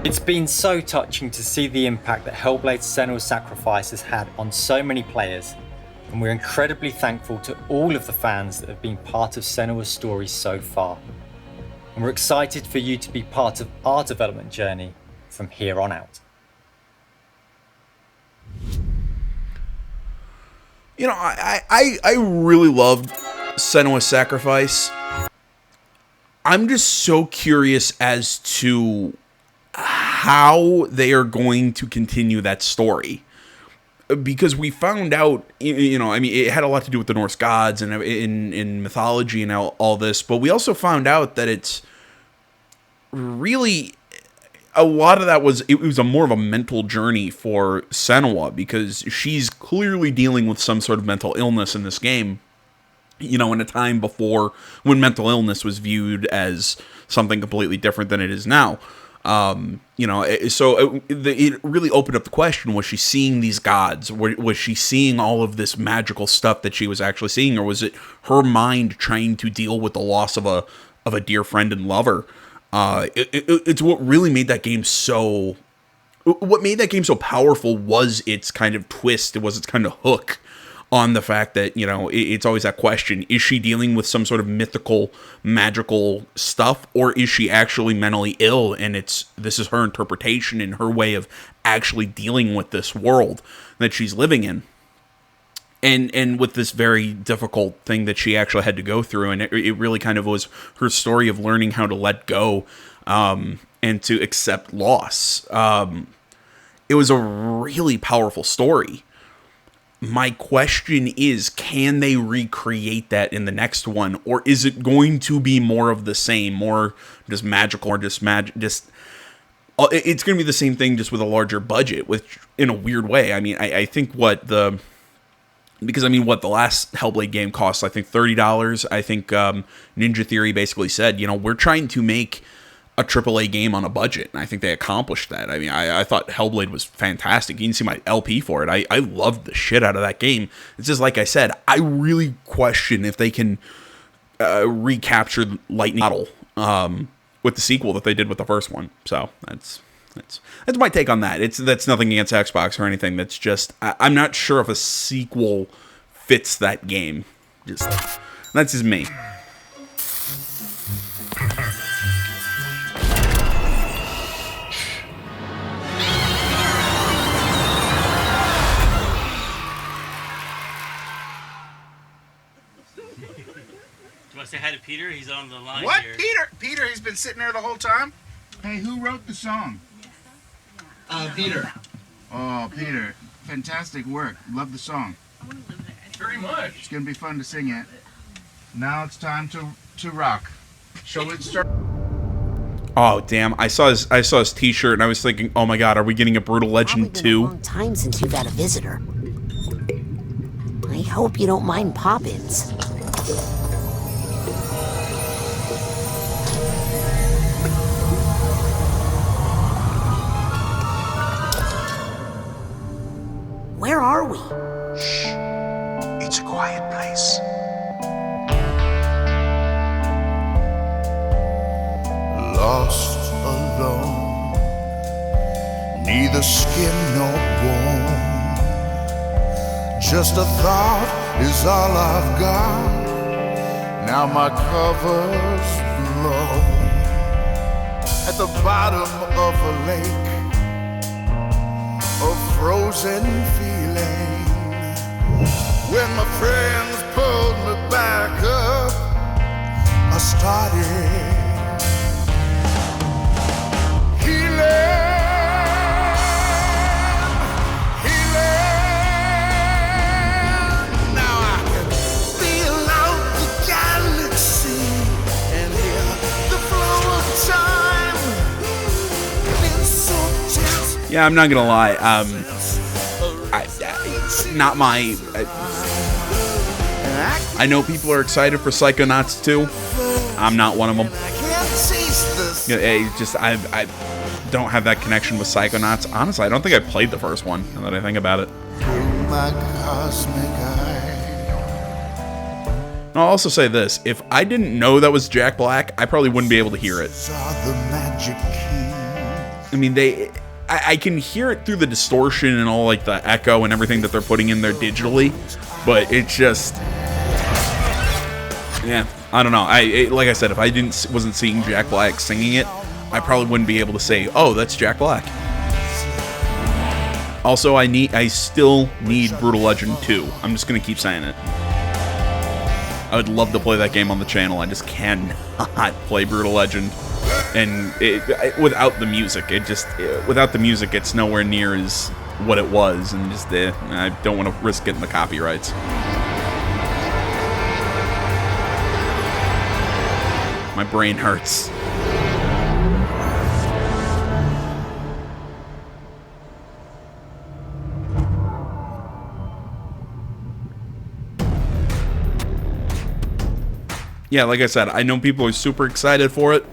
It's been so touching to see the impact that Hellblade: Senua's Sacrifice has had on so many players, and we're incredibly thankful to all of the fans that have been part of Senua's story so far. And we're excited for you to be part of our development journey from here on out. You know, I really loved Senua's Sacrifice. I'm just so curious as to how they are going to continue that story. Because we found out, you know, I mean, it had a lot to do with the Norse gods and in mythology and all this, but we also found out that it's really, a lot of that was, it was a more of a mental journey for Senua, because she's clearly dealing with some sort of mental illness in this game, you know, in a time before when mental illness was viewed as something completely different than it is now. You know, so it really opened up the question, was she seeing these gods? Was she seeing all of this magical stuff that she was actually seeing, or was it her mind trying to deal with the loss of a dear friend and lover? It's what really made that game so... What made that game so powerful was its kind of twist. It was its kind of hook on the fact that, you know, it's always that question. Is she dealing with some sort of mythical, magical stuff, or is she actually mentally ill, and this is her interpretation and her way of actually dealing with this world that she's living in? And with this very difficult thing that she actually had to go through, and it really kind of was her story of learning how to let go and to accept loss. It was a really powerful story. My question is, can they recreate that in the next one, or is it going to be more of the same, more just magical, or just it's going to be the same thing, just with a larger budget, which in a weird way. I mean, I think the last Hellblade game cost, I think $30. I think Ninja Theory basically said, you know, we're trying to make a AAA game on a budget, and I think they accomplished that. I mean, I thought Hellblade was fantastic. You can see my LP for it. I loved the shit out of that game. It's just like I said, I really question if they can recapture Lightning Model with the sequel that they did with the first one. So that's my take on that. That's nothing against Xbox or anything. That's just, I'm not sure if a sequel fits that game. That's just me. Say hi to Peter. He's on the line. What? Here. Peter, he's been sitting there the whole time? Hey, who wrote the song? Peter. Oh, Peter. Fantastic work. Love the song. Very much. It's gonna be fun to sing it. Now it's time to rock. Shall we start? Oh, damn. I saw his t-shirt and I was thinking, oh my god, are we getting a Brutal Legend 2? It's been a long time since you've had a visitor. I hope you don't mind pop-ins. Where are we? Shh. It's a quiet place. Lost alone, neither skin nor bone. Just a thought is all I've got. Now my cover's blown. At the bottom of a lake, a frozen feeling. When my friends pulled me back up, I started Yeah, I'm not gonna lie. Not my. I know people are excited for Psychonauts 2. I'm not one of them. I don't have that connection with Psychonauts. Honestly, I don't think I played the first one. Now that I think about it. And I'll also say this: if I didn't know that was Jack Black, I probably wouldn't be able to hear it. I mean, I can hear it through the distortion and all like the echo and everything that they're putting in there digitally, but it's just, yeah, I don't know. Like I said, if I wasn't seeing Jack Black singing it, I probably wouldn't be able to say, oh, that's Jack Black. Also, I still need Brutal Legend 2. I'm just gonna keep saying it. I would love to play that game on the channel. I just cannot play Brutal Legend. And without the music, without the music, it's nowhere near as what it was, and just I don't want to risk getting the copyrights. My brain hurts. Yeah, like I said, I know people are super excited for it.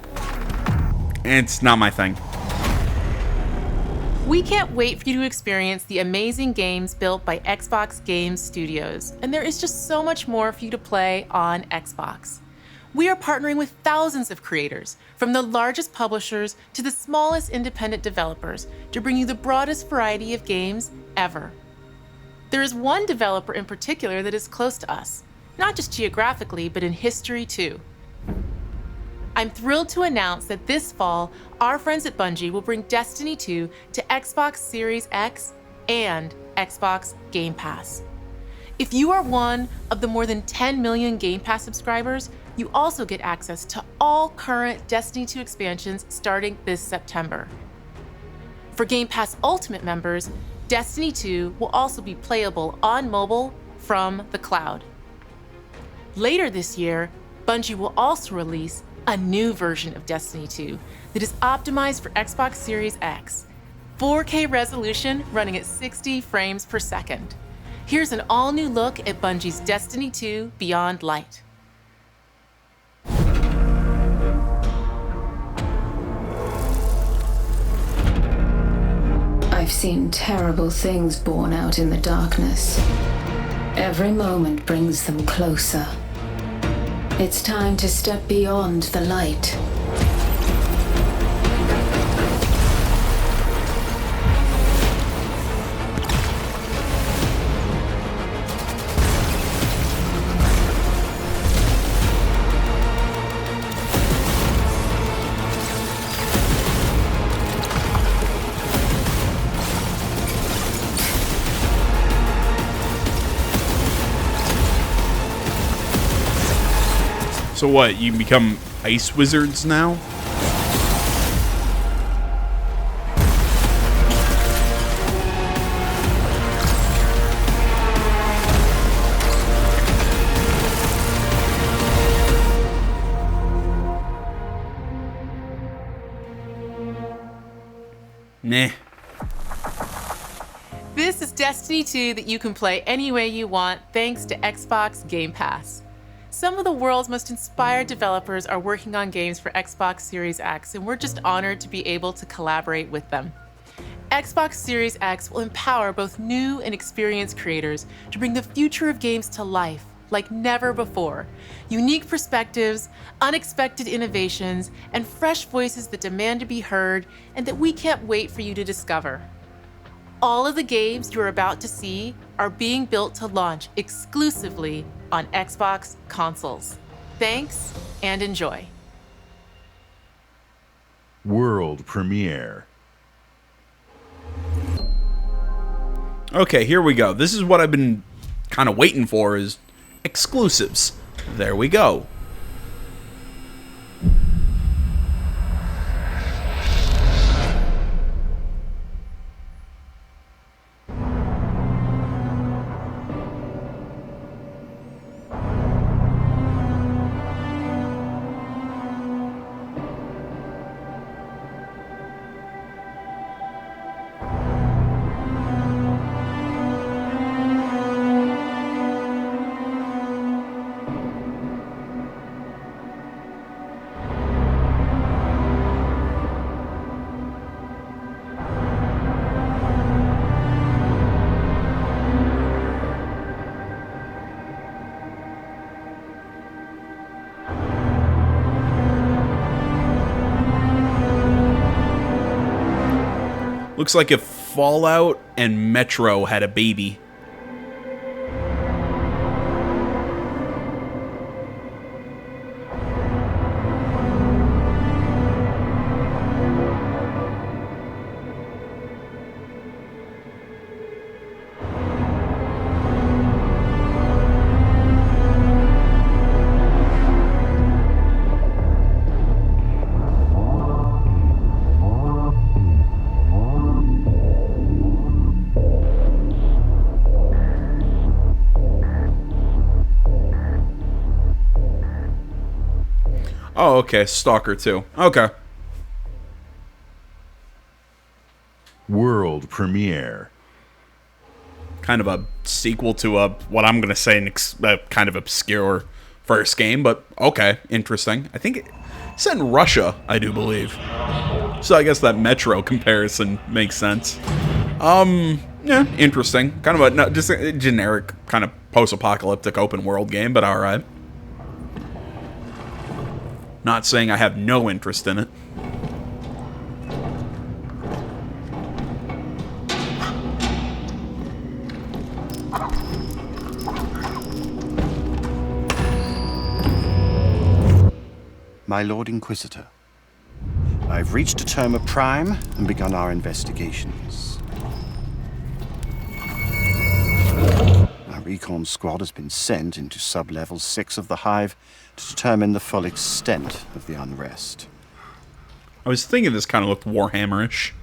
It's not my thing. We can't wait for you to experience the amazing games built by Xbox Game Studios, and there is just so much more for you to play on Xbox. We are partnering with thousands of creators, from the largest publishers to the smallest independent developers, to bring you the broadest variety of games ever. There is one developer in particular that is close to us, not just geographically, but in history too. I'm thrilled to announce that this fall, our friends at Bungie will bring Destiny 2 to Xbox Series X and Xbox Game Pass. If you are one of the more than 10 million Game Pass subscribers, you also get access to all current Destiny 2 expansions starting this September. For Game Pass Ultimate members, Destiny 2 will also be playable on mobile from the cloud. Later this year, Bungie will also release a new version of Destiny 2 that is optimized for Xbox Series X, 4K resolution running at 60 frames per second. Here's an all-new look at Bungie's Destiny 2 Beyond Light. I've seen terrible things born out in the darkness. Every moment brings them closer. It's time to step beyond the light. So what, you become ice wizards now? Nah. This is Destiny 2 that you can play any way you want thanks to Xbox Game Pass. Some of the world's most inspired developers are working on games for Xbox Series X, and we're just honored to be able to collaborate with them. Xbox Series X will empower both new and experienced creators to bring the future of games to life like never before. Unique perspectives, unexpected innovations, and fresh voices that demand to be heard and that we can't wait for you to discover. All of the games you're about to see are being built to launch exclusively on Xbox consoles. Thanks and enjoy. World premiere. Okay, here we go. This is what I've been kind of waiting for, is exclusives. There we go. Looks like if Fallout and Metro had a baby. Oh, okay. Stalker 2. Okay. World premiere. Kind of a sequel to what I'm going to say a kind of obscure first game, but okay, interesting. I think it's set in Russia, I do believe. So I guess that Metro comparison makes sense. Yeah, interesting. Kind of just a generic kind of post-apocalyptic open world game, but alright. Not saying I have no interest in it. My Lord Inquisitor, I've reached a term of prime and begun our investigations. Our recon squad has been sent into sub-level 6 of the Hive to determine the full extent of the unrest. I was thinking this kind of looked Warhammer-ish.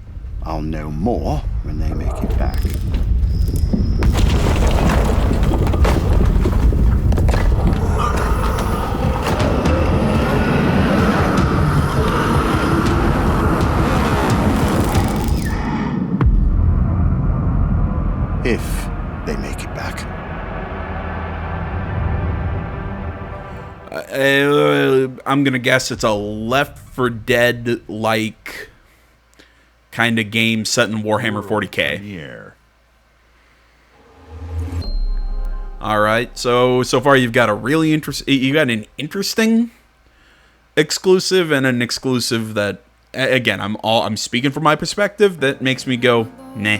I'll know more when they make it back. If they make it back. I'm gonna guess it's a Left 4 Dead-like kind of game set in Warhammer 40k. All right, so far you've got an interesting exclusive and an exclusive that, again, I'm speaking from my perspective, that makes me go, nah.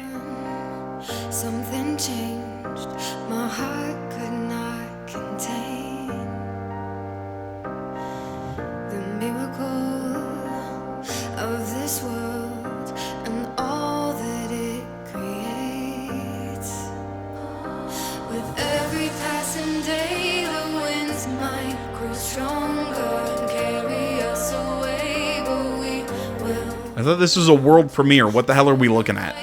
Something changed, my heart could not contain the miracle of this world and all that it creates. With every passing day, the winds might grow stronger and carry us away, but we will. I thought this was a world premiere. What the hell are we looking at?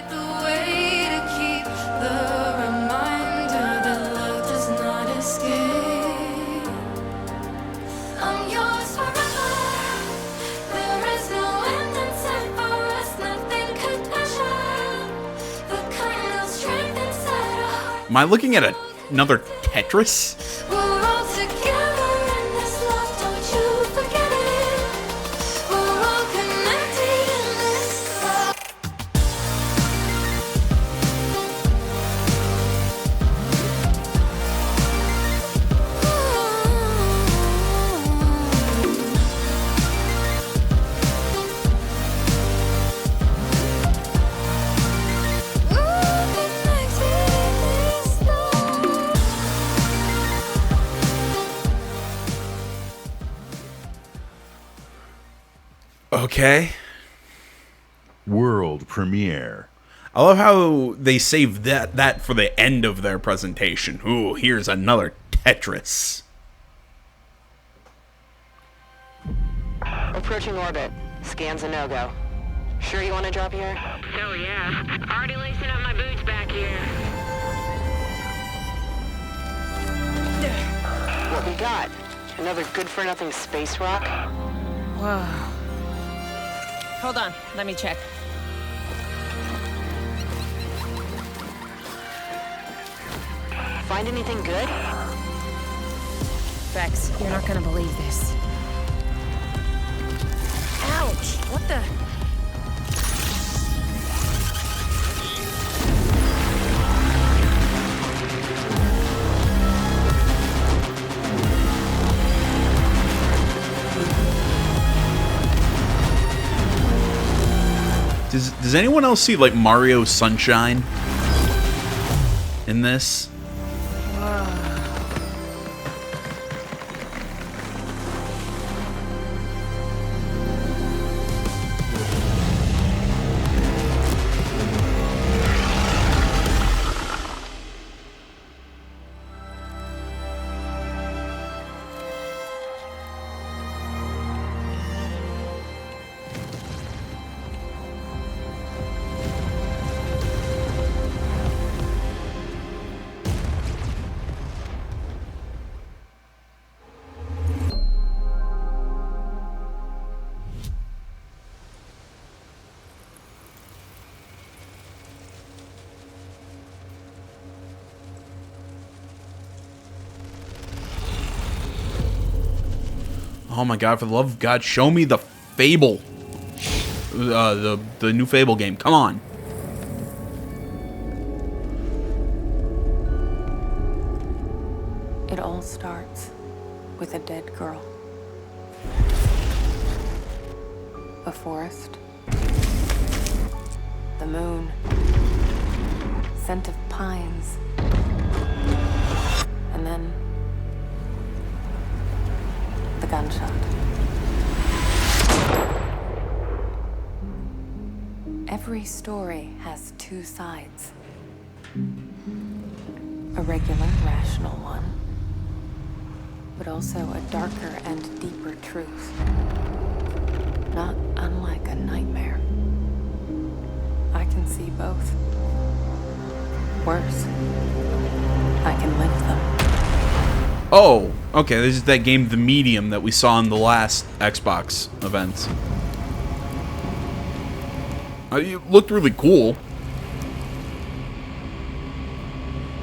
Am I looking at another Tetris? Okay. World premiere. I love how they save that for the end of their presentation. Ooh, here's another Tetris. Approaching orbit. Scans a no-go. Sure you want to drop here? Hell yeah. Already lacing up my boots back here. What we got? Another good-for-nothing space rock? Whoa. Hold on, let me check. Find anything good? Vex, you're not gonna believe this. Ouch! What the? Does anyone else see like Mario Sunshine in this? Oh my god, for the love of God, show me the Fable. The new Fable game. Come on. It all starts with a dead girl. A forest. The moon. Scent of pines. And then the gunshot. Every story has two sides. A regular, rational one, but also a darker and deeper truth. Not unlike a nightmare. I can see both. Worse, I can live them. Oh, okay, this is that game, The Medium, that we saw in the last Xbox event. It looked really cool.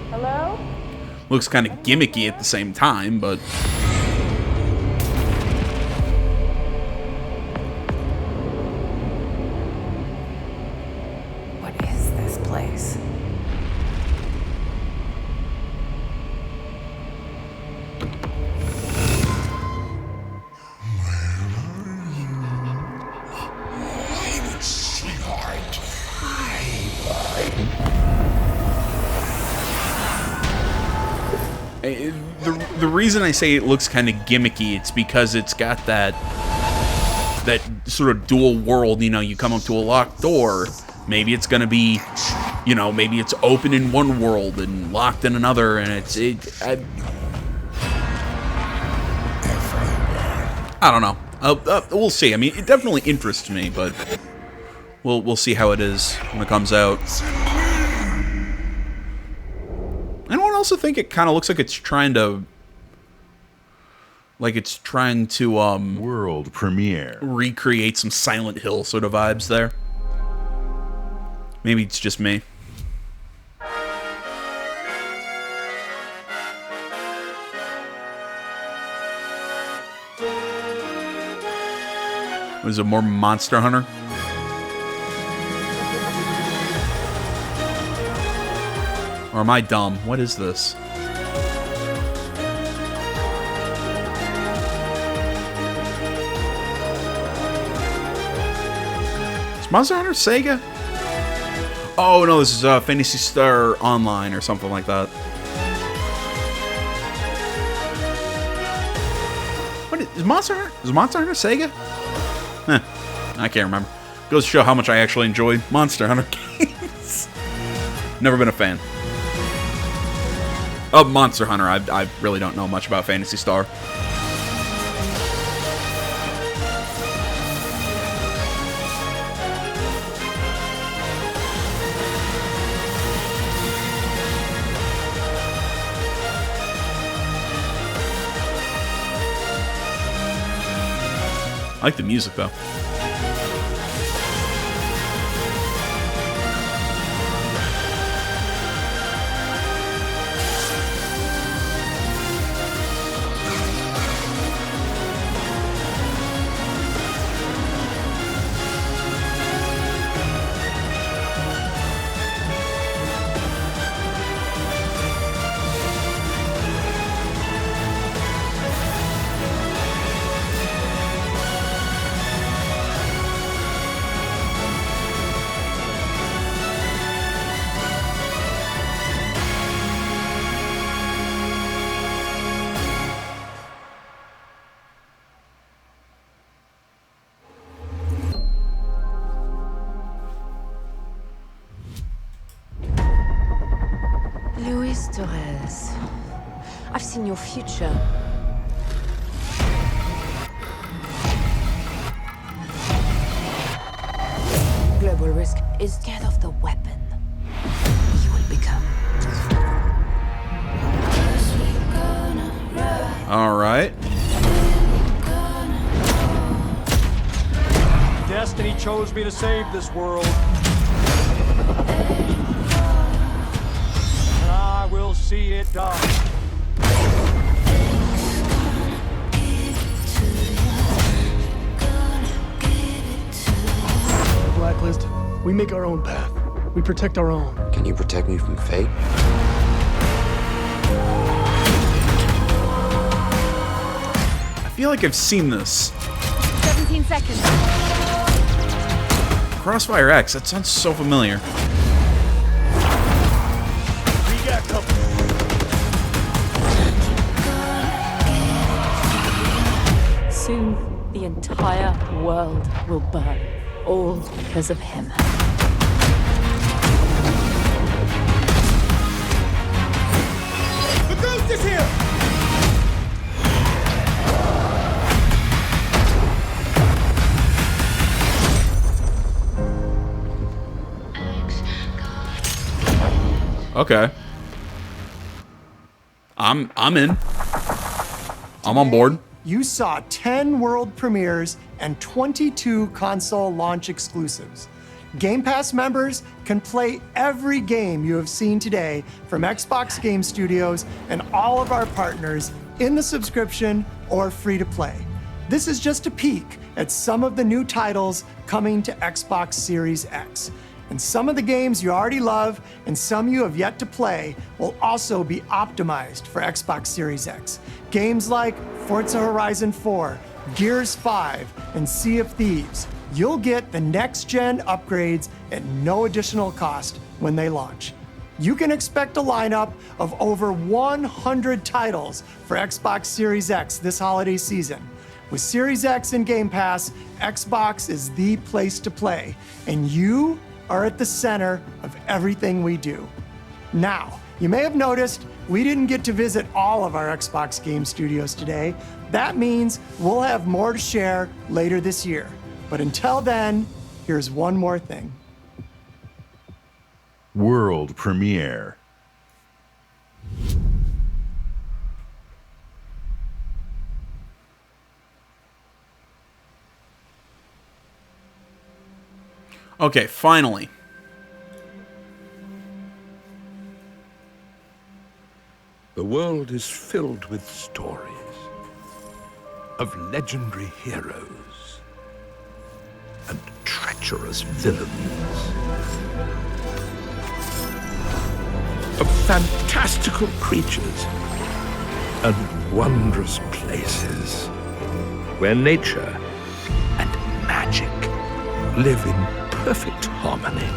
Hello? Looks kind of gimmicky at the same time, but... What is this place? The reason I say it looks kind of gimmicky, it's because it's got that sort of dual world. You know, you come up to a locked door, maybe it's gonna be, you know, maybe it's open in one world and locked in another, and I don't know. We'll see. I mean, it definitely interests me, but we'll see how it is when it comes out. Anyone also think it kind of looks like it's trying to world premiere recreate some Silent Hill sort of vibes there? Maybe it's just me. Was it more Monster Hunter? Or am I dumb? What is this? Is Monster Hunter Sega? Oh no, this is Phantasy Star Online or something like that. What is Monster Hunter? Is Monster Hunter Sega? I can't remember. Goes to show how much I actually enjoyed Monster Hunter games. Never been a fan. Of Monster Hunter, I really don't know much about Phantasy Star. I like the music, though. Torres. I've seen your future. Global Risk is scared of the weapon you will become. All right. Destiny chose me to save this world. And I will see it done. Blacklist, we make our own path. We protect our own. Can you protect me from fate? I feel like I've seen this. 17 seconds. Crossfire X, that sounds so familiar. We got company. Soon, the entire world will burn. All because of him. The ghost is here! Okay. I'm in. I'm on board. You saw 10 world premieres and 22 console launch exclusives. Game Pass members can play every game you have seen today from Xbox Game Studios and all of our partners in the subscription or free to play. This is just a peek at some of the new titles coming to Xbox Series X. And some of the games you already love and some you have yet to play will also be optimized for Xbox Series X. Games like Forza Horizon 4, Gears 5, and Sea of Thieves. You'll get the next-gen upgrades at no additional cost when they launch. You can expect a lineup of over 100 titles for Xbox Series X this holiday season. With Series X and Game Pass, Xbox is the place to play, and you are at the center of everything we do. Now, you may have noticed we didn't get to visit all of our Xbox Game Studios today. That means we'll have more to share later this year. But until then, here's one more thing. World premiere. Okay, finally. The world is filled with stories of legendary heroes and treacherous villains, of fantastical creatures and wondrous places where nature and magic live in perfect harmony.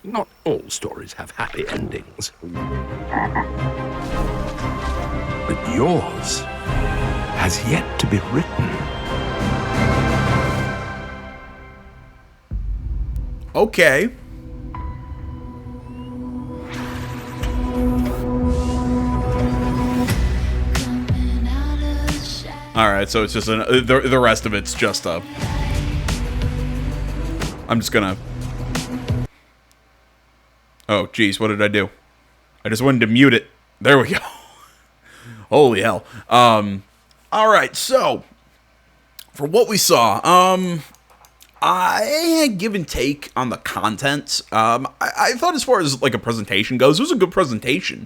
Not all stories have happy endings. But yours has yet to be written. Okay. All right, so it's just the rest of it's just a. I'm just gonna. Oh, geez, what did I do? I just wanted to mute it. There we go. Holy hell. All right, so for what we saw, I had give and take on the content. I thought as far as like a presentation goes, it was a good presentation.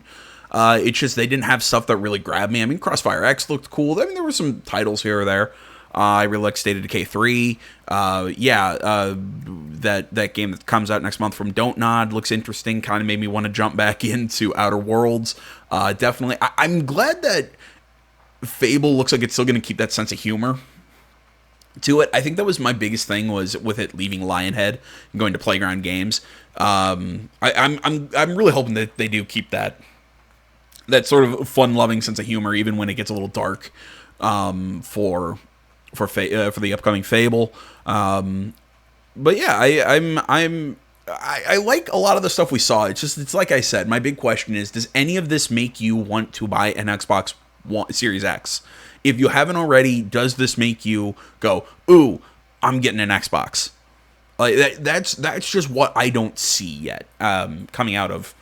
It's just they didn't have stuff that really grabbed me. I mean, Crossfire X looked cool. I mean, there were some titles here or there. I really like State of Decay 3. That game that comes out next month from Don't Nod looks interesting. Kind of made me want to jump back into Outer Worlds. Definitely. I'm glad that Fable looks like it's still going to keep that sense of humor to it. I think that was my biggest thing was with it leaving Lionhead and going to Playground Games. I'm really hoping that they do keep that sort of fun-loving sense of humor, even when it gets a little dark, for the upcoming Fable. But yeah, I like a lot of the stuff we saw. It's like I said, my big question is, does any of this make you want to buy an Xbox Series X? If you haven't already, does this make you go, ooh, I'm getting an Xbox? Like that's just what I don't see yet coming out of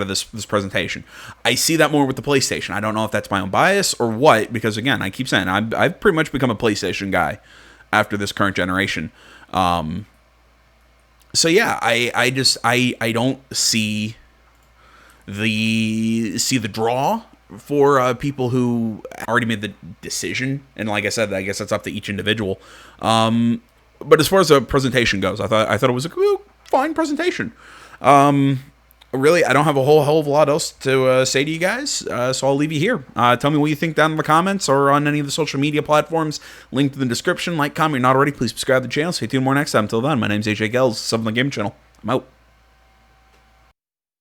this presentation. I see that more with the PlayStation. I don't know if that's my own bias or what, because again, I keep saying I've pretty much become a PlayStation guy after this current generation. So yeah, I don't see the draw for people who already made the decision, and like I said, I guess that's up to each individual. But as far as the presentation goes, I thought it was a fine presentation. Really, I don't have a whole hell of a lot else to say to you guys, so I'll leave you here. Tell me what you think down in the comments or on any of the social media platforms. Link to the description. Like, comment, not already. Please subscribe to the channel. Stay tuned more next time. Until then, my name's AJ Gells, sub on the Gaming Channel. I'm out.